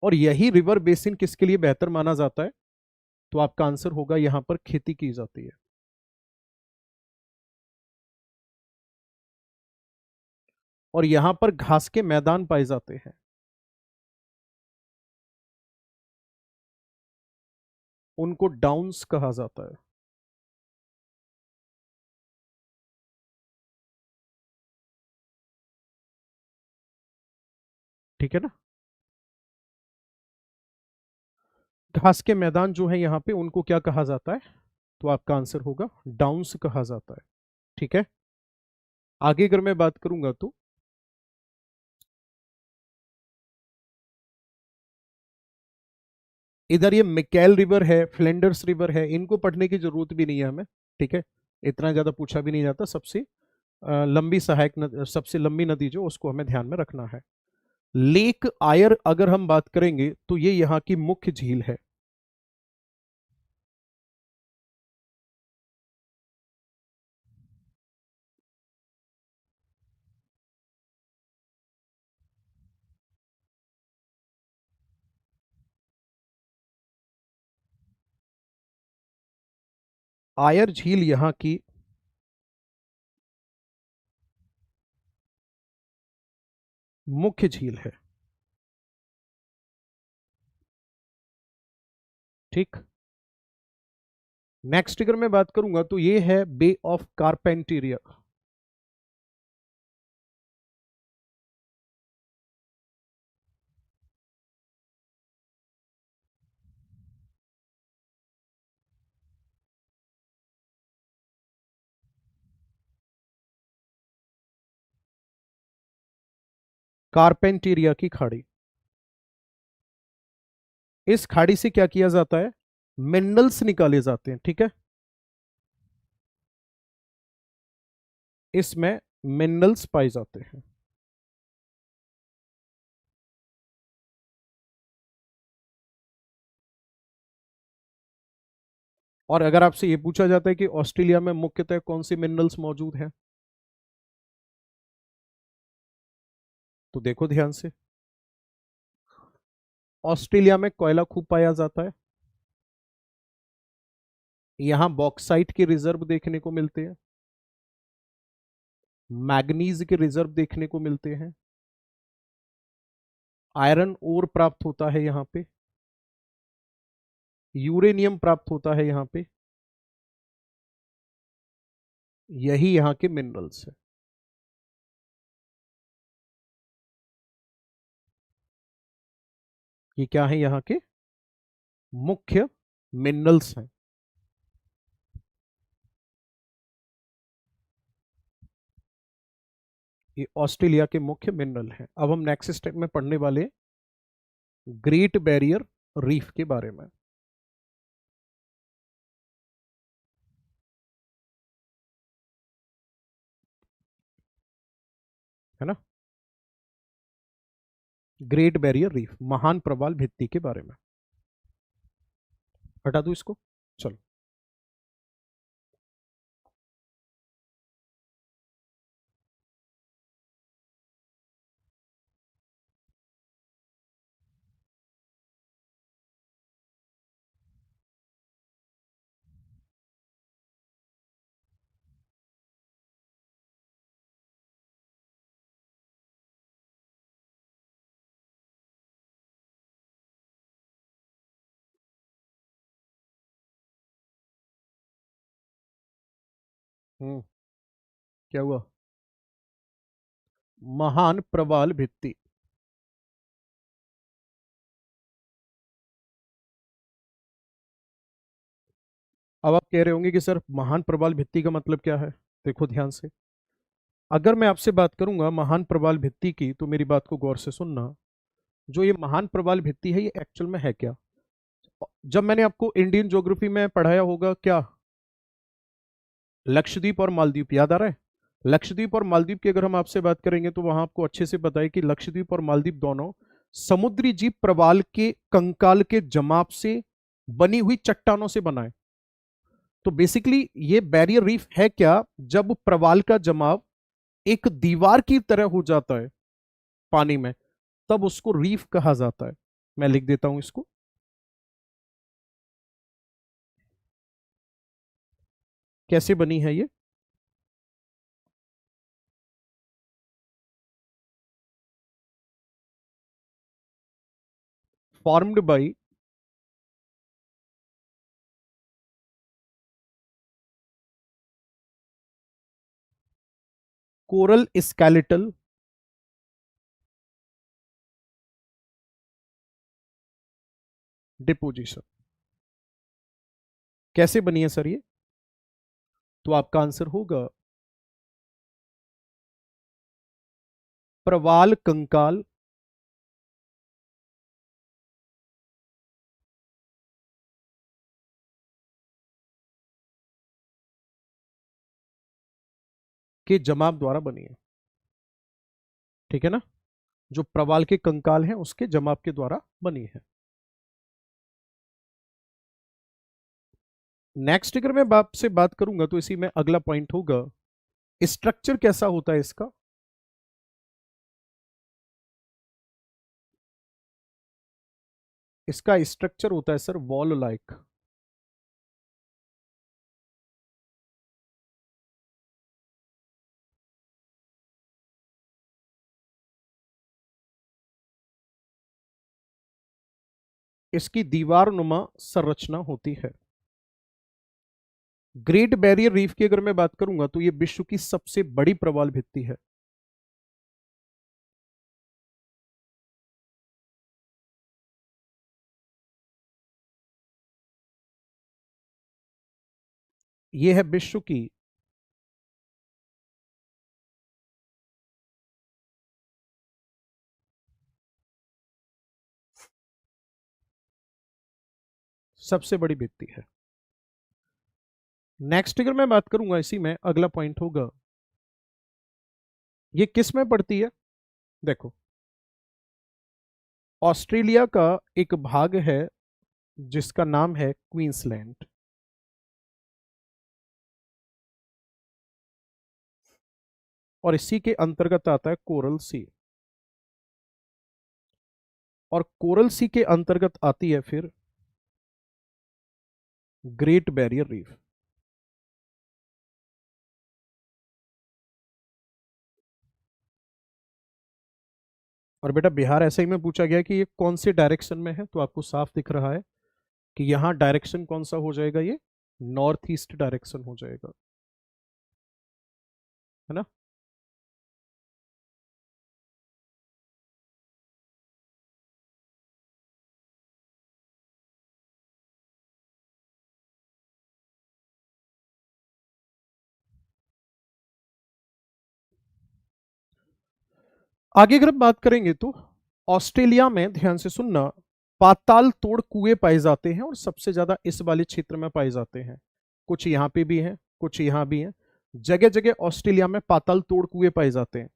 और यही रिवर बेसिन किसके लिए बेहतर माना जाता है? तो आपका आंसर होगा यहां पर खेती की जाती है। और यहां पर घास के मैदान पाए जाते हैं। उनको डाउन्स कहा जाता है। ठीक है ना। घास के मैदान जो है यहाँ पे उनको क्या कहा जाता है? तो आपका आंसर होगा डाउन्स कहा जाता है। ठीक है। आगे अगर मैं बात करूंगा तो इधर ये मिकैल रिवर है, फ्लेंडर्स रिवर है, इनको पढ़ने की जरूरत भी नहीं है हमें। ठीक है, इतना ज्यादा पूछा भी नहीं जाता। सबसे लंबी सहायक सबसे लंबी नदी जो, उसको हमें ध्यान में रखना है। लेक आयर अगर हम बात करेंगे तो ये यहाँ की मुख्य झील है। आयर झील यहाँ की मुख्य झील है। ठीक। नेक्स्ट अगर मैं बात करूंगा तो ये है बे ऑफ कारपेंटेरिया। कारपेंटेरिया की खाड़ी। इस खाड़ी से क्या किया जाता है? मिनरल्स निकाले जाते हैं। ठीक है, इसमें मिनरल्स पाए जाते हैं। और अगर आपसे ये पूछा जाता है कि ऑस्ट्रेलिया में मुख्यतः कौन सी मिनरल्स मौजूद हैं, तो देखो ध्यान से। ऑस्ट्रेलिया में कोयला खूब पाया जाता है। यहां बॉक्साइट के रिजर्व देखने को मिलते हैं। मैग्नीज के रिजर्व देखने को मिलते हैं। आयरन ओर प्राप्त होता है यहां पे। यूरेनियम प्राप्त होता है यहां पे। यही यहां के मिनरल्स है। ये क्या है? यहाँ के मुख्य मिनरल्स हैं। ये ऑस्ट्रेलिया के मुख्य मिनरल हैं। अब हम नेक्स्ट स्टेप में पढ़ने वाले ग्रेट बैरियर रीफ के बारे में, है ना। ग्रेट बैरियर रीफ, महान प्रवाल भित्ति के बारे में। हटा दूं इसको? चलो। क्या हुआ? महान प्रवाल भित्ति। अब आप कह रहे होंगे कि सर महान प्रवाल भित्ति का मतलब क्या है? देखो ध्यान से। अगर मैं आपसे बात करूंगा महान प्रवाल भित्ति की, तो मेरी बात को गौर से सुनना। जो ये महान प्रवाल भित्ति है, ये एक्चुअल में है क्या? जब मैंने आपको इंडियन ज्योग्राफी में पढ़ाया होगा क्या, लक्षद्वीप और मालदीव याद आ रहा है? लक्षद्वीप और मालदीव की अगर हम आपसे बात करेंगे तो वहां आपको अच्छे से पता है कि लक्षद्वीप और मालदीव दोनों समुद्री जीव प्रवाल के कंकाल के जमाव से बनी हुई चट्टानों से बना है। तो बेसिकली ये बैरियर रीफ है क्या? जब प्रवाल का जमाव एक दीवार की तरह हो जाता है पानी में, तब उसको रीफ कहा जाता है। मैं लिख देता हूं इसको। कैसे बनी है ये? Formed by coral skeletal deposition. कैसे बनी है सर ये? तो आपका आंसर होगा प्रवाल कंकाल के जमाव द्वारा बनी है। ठीक है ना, जो प्रवाल के कंकाल हैं उसके जमाव के द्वारा बनी है। नेक्स्ट अगर मैं बाप से बात करूंगा तो इसी में अगला पॉइंट होगा, स्ट्रक्चर कैसा होता है इसका। इसका स्ट्रक्चर होता है सर वॉल लाइक। इसकी दीवार नुमा संरचना होती है। ग्रेट बैरियर रीफ की अगर मैं बात करूंगा तो यह विश्व की सबसे बड़ी प्रवाल भित्ति है। यह है विश्व की सबसे बड़ी भित्ति है। नेक्स्ट अगर मैं बात करूंगा इसी में अगला पॉइंट होगा, ये किस में पड़ती है। देखो, ऑस्ट्रेलिया का एक भाग है जिसका नाम है क्वींसलैंड, और इसी के अंतर्गत आता है कोरल सी, और कोरल सी के अंतर्गत आती है फिर ग्रेट बैरियर रीफ। और बेटा बिहार ऐसे ही में पूछा गया कि ये कौन से डायरेक्शन में है, तो आपको साफ दिख रहा है कि यहां डायरेक्शन कौन सा हो जाएगा, ये नॉर्थ ईस्ट डायरेक्शन हो जाएगा, है ना। आगे अगर बात करेंगे तो ऑस्ट्रेलिया में ध्यान से सुनना, पाताल तोड़ कुएं पाए जाते हैं और सबसे ज्यादा इस वाले क्षेत्र में पाए जाते हैं। कुछ यहाँ पे भी हैं, कुछ यहाँ भी हैं, जगह जगह ऑस्ट्रेलिया में पाताल तोड़ कुएं पाए जाते हैं।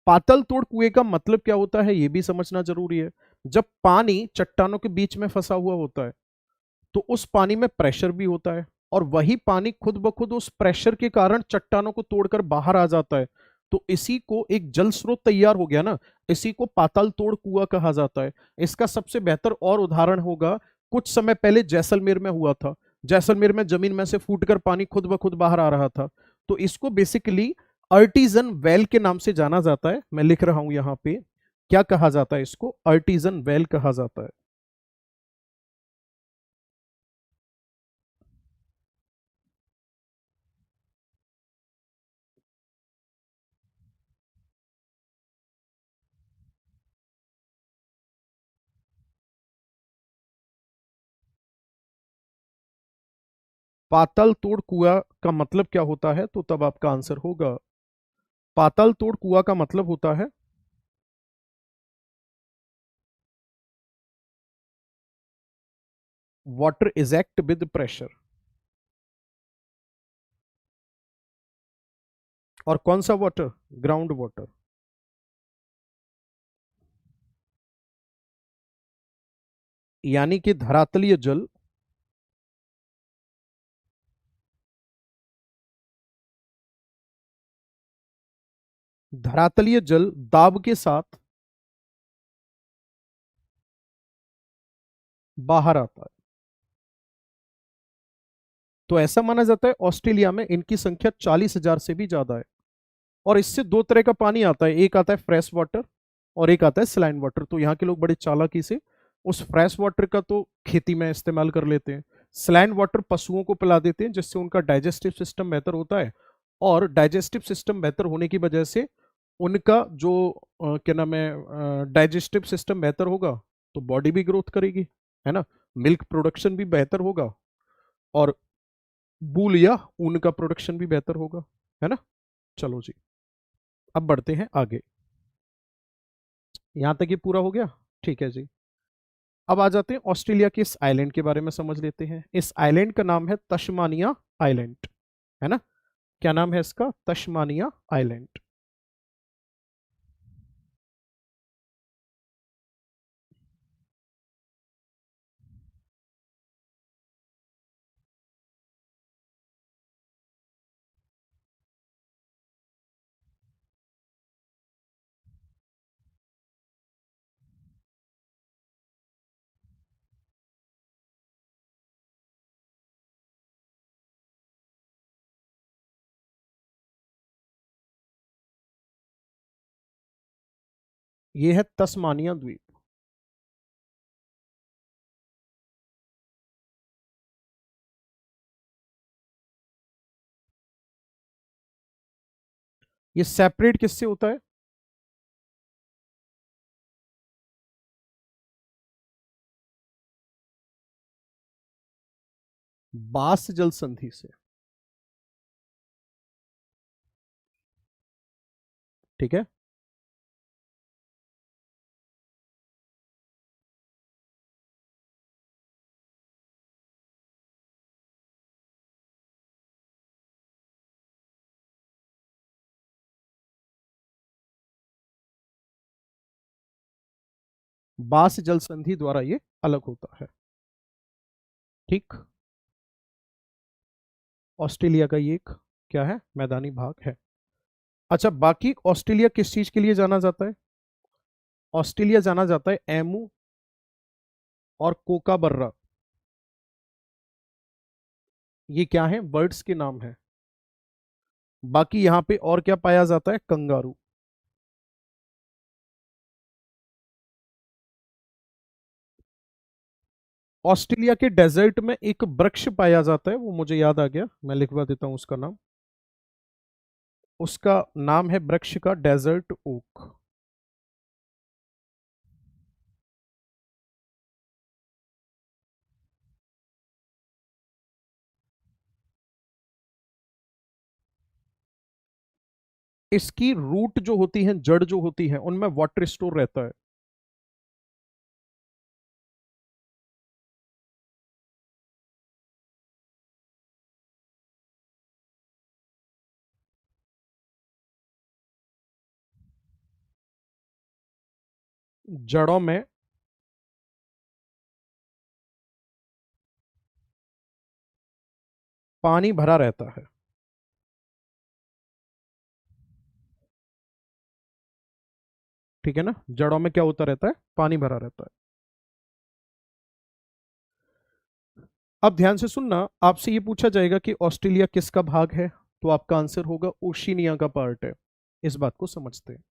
पाताल तोड़ कुएं का मतलब क्या होता है ये भी समझना जरूरी है। जब पानी चट्टानों के बीच में फंसा हुआ होता है तो उस पानी में प्रेशर भी होता है, और वही पानी खुद ब खुद उस प्रेशर के कारण चट्टानों को तोड़कर बाहर आ जाता है। तो इसी को एक जल स्रोत तैयार हो गया ना, इसी को पाताल तोड़ कुआं कहा जाता है। इसका सबसे बेहतर और उदाहरण होगा, कुछ समय पहले जैसलमेर में हुआ था। जैसलमेर में जमीन में से फूटकर पानी खुद ब खुद बाहर आ रहा था। तो इसको बेसिकली अर्टिजन वेल के नाम से जाना जाता है। मैं लिख रहा हूं यहां पे, क्या कहा जाता है इसको, अर्टिजन वेल कहा जाता है। पाताल तोड़ कुआं का मतलब क्या होता है, तो तब आपका आंसर होगा, पाताल तोड़ कुआं का मतलब होता है वाटर इजेक्ट विद प्रेशर। और कौन सा वाटर, ग्राउंड वाटर। यानी कि धरातलीय जल धरातलीय जल दाब के साथ बाहर आता है। तो ऐसा माना जाता है ऑस्ट्रेलिया में इनकी संख्या 40,000 से भी ज्यादा है। और इससे दो तरह का पानी आता है, एक आता है फ्रेश वाटर और एक आता है सलाइन वाटर। तो यहाँ के लोग बड़े चालाकी से उस फ्रेश वाटर का तो खेती में इस्तेमाल कर लेते हैं, सलाइन वाटर पशुओं को पिला देते हैं जिससे उनका डाइजेस्टिव सिस्टम बेहतर होता है। और डाइजेस्टिव सिस्टम बेहतर होने की वजह से उनका जो क्या नाम है, डाइजेस्टिव सिस्टम बेहतर होगा तो बॉडी भी ग्रोथ करेगी, है ना। मिल्क प्रोडक्शन भी बेहतर होगा और वूल या ऊन का प्रोडक्शन भी बेहतर होगा, है ना। चलो जी, अब बढ़ते हैं आगे। यहां तक ये पूरा हो गया। ठीक है जी। अब आ जाते हैं ऑस्ट्रेलिया के इस आइलैंड के बारे में समझ लेते हैं। इस आइलैंड का नाम है तस्मानिया आइलैंड, है ना। क्या नाम है इसका? Tasmania island. ये है तस्मानिया द्वीप। ये सेपरेट किससे होता है? बास जल संधि से। ठीक है। बास जल संधि द्वारा ये अलग होता है। ठीक। ऑस्ट्रेलिया का ये एक क्या है? मैदानी भाग है। अच्छा, बाकी ऑस्ट्रेलिया किस चीज के लिए जाना जाता है? ऑस्ट्रेलिया जाना जाता है एमू और कोकाबर्रा। ये क्या है? बर्ड्स के नाम है। बाकी यहां पे और क्या पाया जाता है? कंगारू। ऑस्ट्रेलिया के डेजर्ट में एक वृक्ष पाया जाता है, वो मुझे याद आ गया, मैं लिखवा देता हूं उसका नाम। उसका नाम है वृक्ष का डेजर्ट ओक। इसकी रूट जो होती है, जड़ जो होती है, उनमें वाटर स्टोर रहता है। जड़ों में पानी भरा रहता है। ठीक है ना, जड़ों में क्या होता रहता है? पानी भरा रहता है। अब ध्यान से सुनना, आपसे ये पूछा जाएगा कि ऑस्ट्रेलिया किसका भाग है, तो आपका आंसर होगा ओशिनिया का पार्ट है। इस बात को समझते हैं।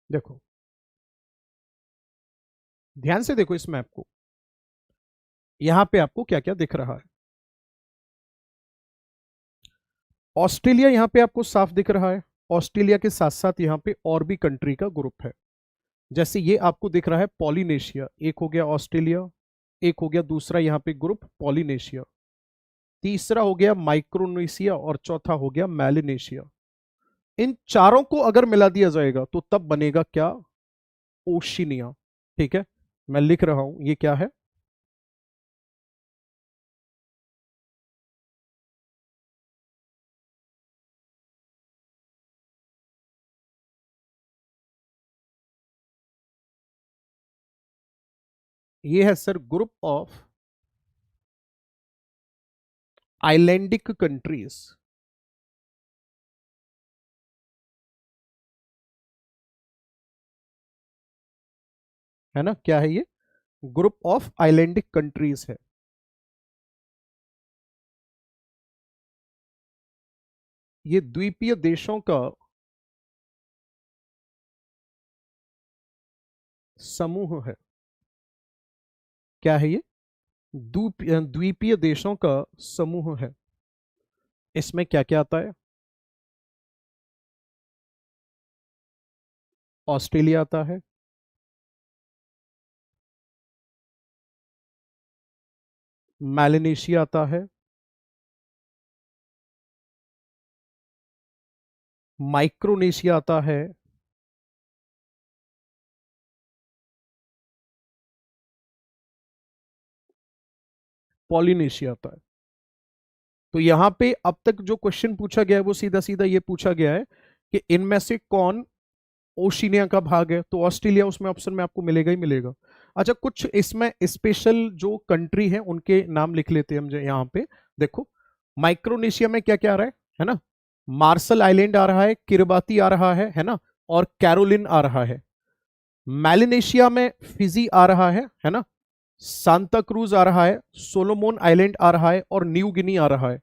देखो, ध्यान से देखो इस मैप को। यहां पे आपको क्या क्या दिख रहा है? ऑस्ट्रेलिया यहां पे आपको साफ दिख रहा है। ऑस्ट्रेलिया के साथ साथ यहां पे और भी कंट्री का ग्रुप है। जैसे ये आपको दिख रहा है पॉलिनेशिया, एक हो गया ऑस्ट्रेलिया, एक हो गया दूसरा यहां पे ग्रुप पॉलिनेशिया, तीसरा हो गया माइक्रोनेशिया और चौथा हो गया मेलिनेशिया। इन चारों को अगर मिला दिया जाएगा तो तब बनेगा क्या? ओशिनिया। ठीक है, मैं लिख रहा हूं, ये क्या है? ये है सर ग्रुप ऑफ आइलैंडिक कंट्रीज, है ना, क्या है ये, ग्रुप ऑफ आइलैंडिक कंट्रीज है। ये द्वीपीय देशों का समूह है। क्या है ये, द्वीपीय देशों का समूह है। इसमें क्या क्या आता है, ऑस्ट्रेलिया आता है, मैलिनेशिया आता है, माइक्रोनेशिया आता है, पॉलिनेशिया आता है। तो यहां पे अब तक जो क्वेश्चन पूछा गया है वो सीधा सीधा ये पूछा गया है कि इनमें से कौन ओशिनिया का भाग है, तो ऑस्ट्रेलिया उसमें ऑप्शन में आपको मिलेगा ही मिलेगा। अच्छा, कुछ इसमें स्पेशल जो कंट्री है उनके नाम लिख लेते हैं हम यहाँ पे। देखो, माइक्रोनेशिया में क्या क्या आ रहा है ना, मार्शल आइलैंड आ रहा है, किरबाती आ रहा है ना, और कैरोलिन आ रहा है। मैलिनेशिया में फिजी आ रहा है ना, सांता क्रूज आ रहा है, सोलोमोन आइलैंड आ रहा है, और न्यू गिनी आ रहा है।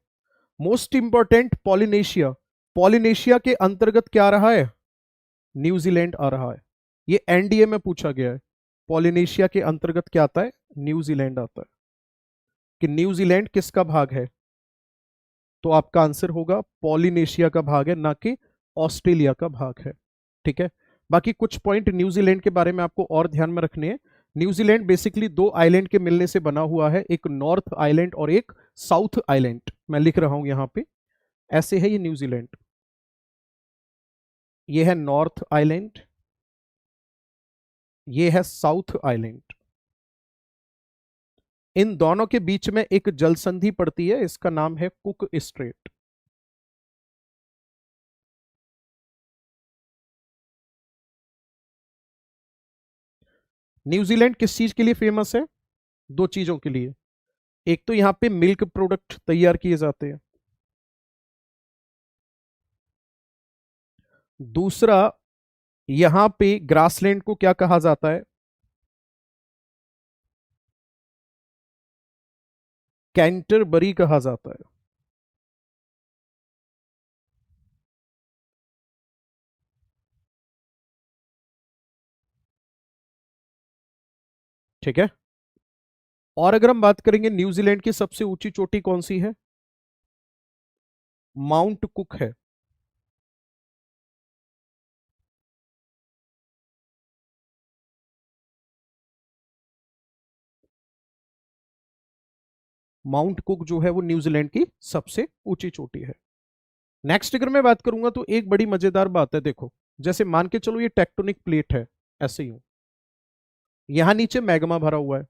मोस्ट इंपॉर्टेंट पॉलिनेशिया, पॉलिनेशिया के अंतर्गत क्या आ रहा है, न्यूजीलैंड आ रहा है। ये एनडीए में पूछा गया है, पॉलिनेशिया के अंतर्गत क्या आता है, न्यूजीलैंड आता है। कि न्यूजीलैंड किसका भाग है, तो आपका आंसर होगा पॉलिनेशिया का भाग है, ना कि ऑस्ट्रेलिया का भाग है। ठीक है, बाकी कुछ पॉइंट न्यूजीलैंड के बारे में आपको और ध्यान में रखने हैं। न्यूजीलैंड बेसिकली दो आइलैंड के मिलने से बना हुआ है, एक नॉर्थ आइलैंड और एक साउथ आइलैंड। मैं लिख रहा हूं यहां पे, ऐसे है ये न्यूजीलैंड। ये है नॉर्थ आइलैंड, ये है साउथ आइलैंड। इन दोनों के बीच में एक जल संधि पड़ती है, इसका नाम है कुक स्ट्रेट। न्यूजीलैंड किस चीज के लिए फेमस है, दो चीजों के लिए। एक तो यहां पे मिल्क प्रोडक्ट तैयार किए जाते हैं, दूसरा यहां पे ग्रासलैंड को क्या कहा जाता है, कैंटरबरी कहा जाता है। ठीक है, और अगर हम बात करेंगे न्यूजीलैंड की सबसे ऊंची चोटी कौन सी है, माउंट कुक है। माउंट कुक जो है वो न्यूजीलैंड की सबसे ऊंची चोटी है। नेक्स्ट अगर मैं बात करूंगा तो एक बड़ी मजेदार बात है, देखो, जैसे मान के चलो ये टेक्टोनिक प्लेट है, ऐसे ही हूं, यहां नीचे मैग्मा भरा हुआ है,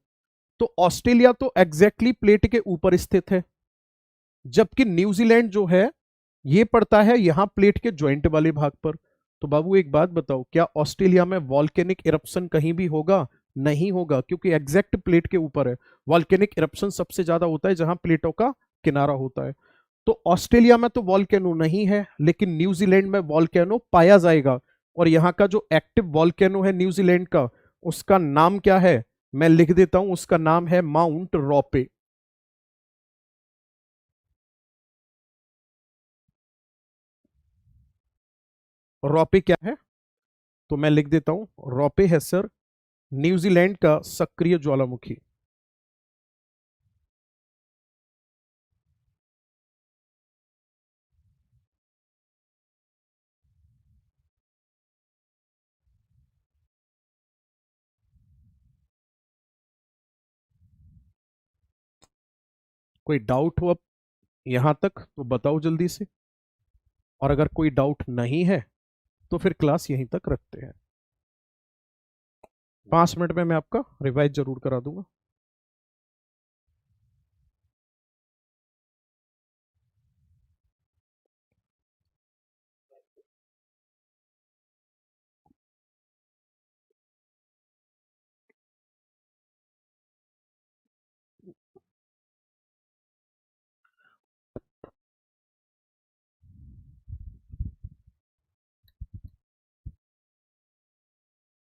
तो ऑस्ट्रेलिया तो एग्जैक्टली प्लेट के ऊपर स्थित है, जबकि न्यूजीलैंड जो है ये पड़ता है यहां प्लेट के ज्वाइंट वाले भाग पर। तो बाबू एक बात बताओ, क्या ऑस्ट्रेलिया में वॉल्केनिक इरप्शन कहीं भी होगा, नहीं होगा, क्योंकि एग्जैक्ट प्लेट के ऊपर है। वॉल्केनिक इरप्शन सबसे ज्यादा होता है जहां प्लेटों का किनारा होता है। तो ऑस्ट्रेलिया में तो वॉल्केनो नहीं है, लेकिन न्यूजीलैंड में वॉल्केनो पाया जाएगा। और यहाँ का जो एक्टिव वॉल्केनो है न्यूजीलैंड का, उसका नाम क्या है, मैं लिख देता हूं, उसका नाम है माउंट रॉपे। रॉपे क्या है, तो मैं लिख देता हूं, रॉपे है सर न्यूजीलैंड का सक्रिय ज्वालामुखी। कोई डाउट हो अब यहां तक तो बताओ जल्दी से, और अगर कोई डाउट नहीं है तो फिर क्लास यहीं तक रखते हैं। 5 मिनट में मैं आपका रिवाइज जरूर करा दूंगा।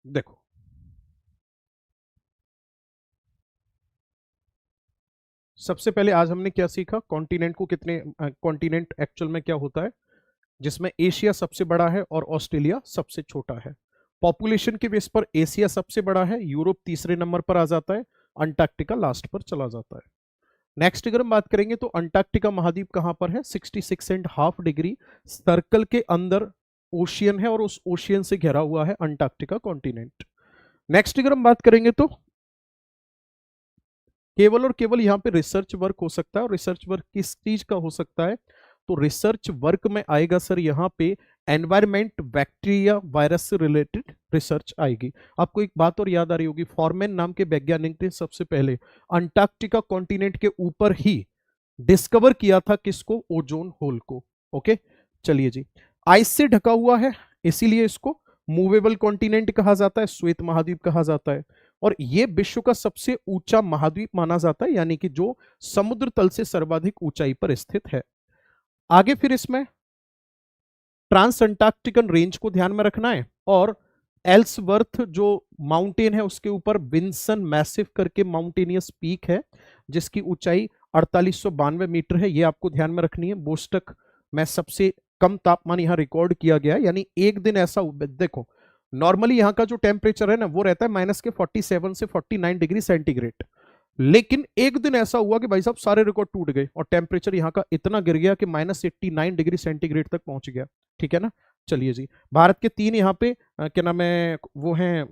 देखो, सबसे पहले आज हमने क्या सीखा, कॉन्टिनेंट को कितने, कॉन्टिनेंट एक्चुअल में क्या होता है, जिसमें एशिया सबसे बड़ा है और ऑस्ट्रेलिया सबसे छोटा है। पॉपुलेशन के बेस पर एशिया सबसे बड़ा है, यूरोप तीसरे नंबर पर आ जाता है, अंटार्कटिका लास्ट पर चला जाता है। नेक्स्ट अगर हम बात करेंगे तो अंटार्कटिका महाद्वीप कहां पर है, 66.5 डिग्री सर्कल के अंदर ओशियन है और उस ओशियन से घिरा हुआ है अंटार्कटिका कॉन्टिनेंट। नेक्स्ट अगर हम बात करेंगे तो केवल और केवल यहाँ पे रिसर्च वर्क हो सकता है, और रिसर्च वर्क किस चीज का हो सकता है, तो रिसर्च वर्क में आएगा सर यहाँ पे एनवायरमेंट, बैक्टीरिया, वायरस से रिलेटेड रिसर्च आएगी। आपको एक बात और याद आ रही होगी, फॉरमैन नाम के वैज्ञानिक ने सबसे पहले अंटार्कटिका कॉन्टिनेंट के ऊपर ही डिस्कवर किया था किसको, ओजोन होल को। ओके, चलिए जी, आइस से ढका हुआ है इसीलिए इसको मूवेबल कॉन्टिनेंट कहा जाता है, श्वेत महाद्वीप कहा जाता है, और यह विश्व का सबसे ऊंचा महाद्वीप माना जाता है, यानी कि जो समुद्र तल से सर्वाधिक ऊंचाई पर स्थित है। आगे फिर इसमें ट्रांस अंटार्कटिकन रेंज को ध्यान में रखना है, और एल्सवर्थ जो माउंटेन है उसके ऊपर विंसन मैसिव करके माउंटेनियस पीक है जिसकी ऊंचाई 4892 मीटर है, ये आपको ध्यान में रखनी है। बोस्टक में सबसे कम तापमान यहां रिकॉर्ड किया गया है, यानी एक दिन ऐसा, देखो नॉर्मली यहाँ का जो टेम्परेचर है ना वो रहता है -47 से 49 डिग्री सेंटीग्रेड, लेकिन एक दिन ऐसा हुआ कि भाई साहब सारे रिकॉर्ड टूट गए और टेम्परेचर यहाँ का इतना गिर गया कि -89 डिग्री सेंटीग्रेड तक पहुंच गया। ठीक है ना, चलिए जी, भारत के 3 यहाँ पे क्या नाम है वो हैं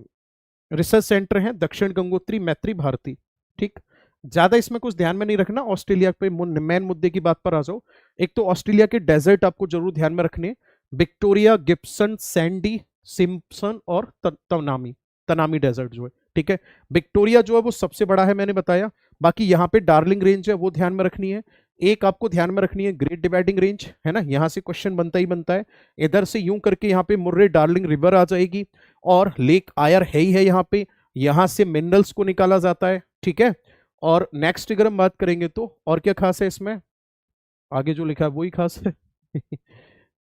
रिसर्च सेंटर हैं, दक्षिण गंगोत्री, मैत्री, भारती। ठीक, ज्यादा इसमें कुछ ध्यान में नहीं रखना। ऑस्ट्रेलिया पे मेन मुद्दे की बात पर आ जाओ। एक तो ऑस्ट्रेलिया के डेजर्ट आपको जरूर ध्यान में रखने, विक्टोरिया, गिब्सन, सैंडी, सिम्पसन और तनामी, तनामी डेजर्ट जो है। ठीक है, विक्टोरिया जो है वो सबसे बड़ा है मैंने बताया, बाकी यहाँ पे डार्लिंग रेंज है वो ध्यान में रखनी है। एक आपको ध्यान में रखनी है ग्रेट डिवाइडिंग रेंज, है ना, यहां से क्वेश्चन बनता ही बनता है। इधर से यूं करके यहाँ पे मुर्रे डार्लिंग रिवर आ जाएगी, और लेक आयर है ही है यहाँ पे, यहां से मिनरल्स को निकाला जाता है। ठीक है, और नेक्स्ट अगर हम बात करेंगे तो और क्या खास है इसमें, आगे जो लिखा है वही खास है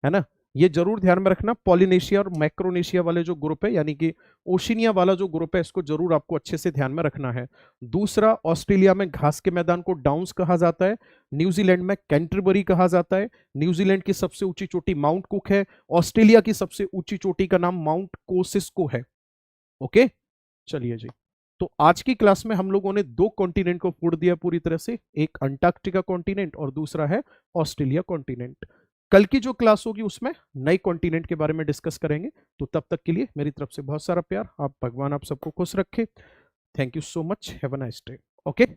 है ना, ये जरूर ध्यान में रखना। पॉलिनेशिया और मैक्रोनेशिया वाले जो ग्रुप है, यानी कि ओशिनिया वाला जो ग्रुप है, इसको जरूर आपको अच्छे से ध्यान में रखना है। दूसरा, ऑस्ट्रेलिया में घास के मैदान को डाउन्स कहा जाता है, न्यूजीलैंड में कैंटरबरी कहा जाता है, न्यूजीलैंड की सबसे ऊंची चोटी माउंट कुक है, ऑस्ट्रेलिया की सबसे ऊंची चोटी का नाम माउंट कोसिस्को है। ओके, चलिए जी, तो आज की क्लास में हम लोगों ने 2 कॉन्टिनेंट को फोड़ दिया पूरी तरह से, एक अंटार्कटिका कॉन्टिनेंट और दूसरा है ऑस्ट्रेलिया कॉन्टिनेंट। कल की जो क्लास होगी उसमें नए कॉन्टिनेंट के बारे में डिस्कस करेंगे। तो तब तक के लिए मेरी तरफ से बहुत सारा प्यार, आप भगवान आप सबको खुश रखे। Thank you so much, have a nice day. Okay.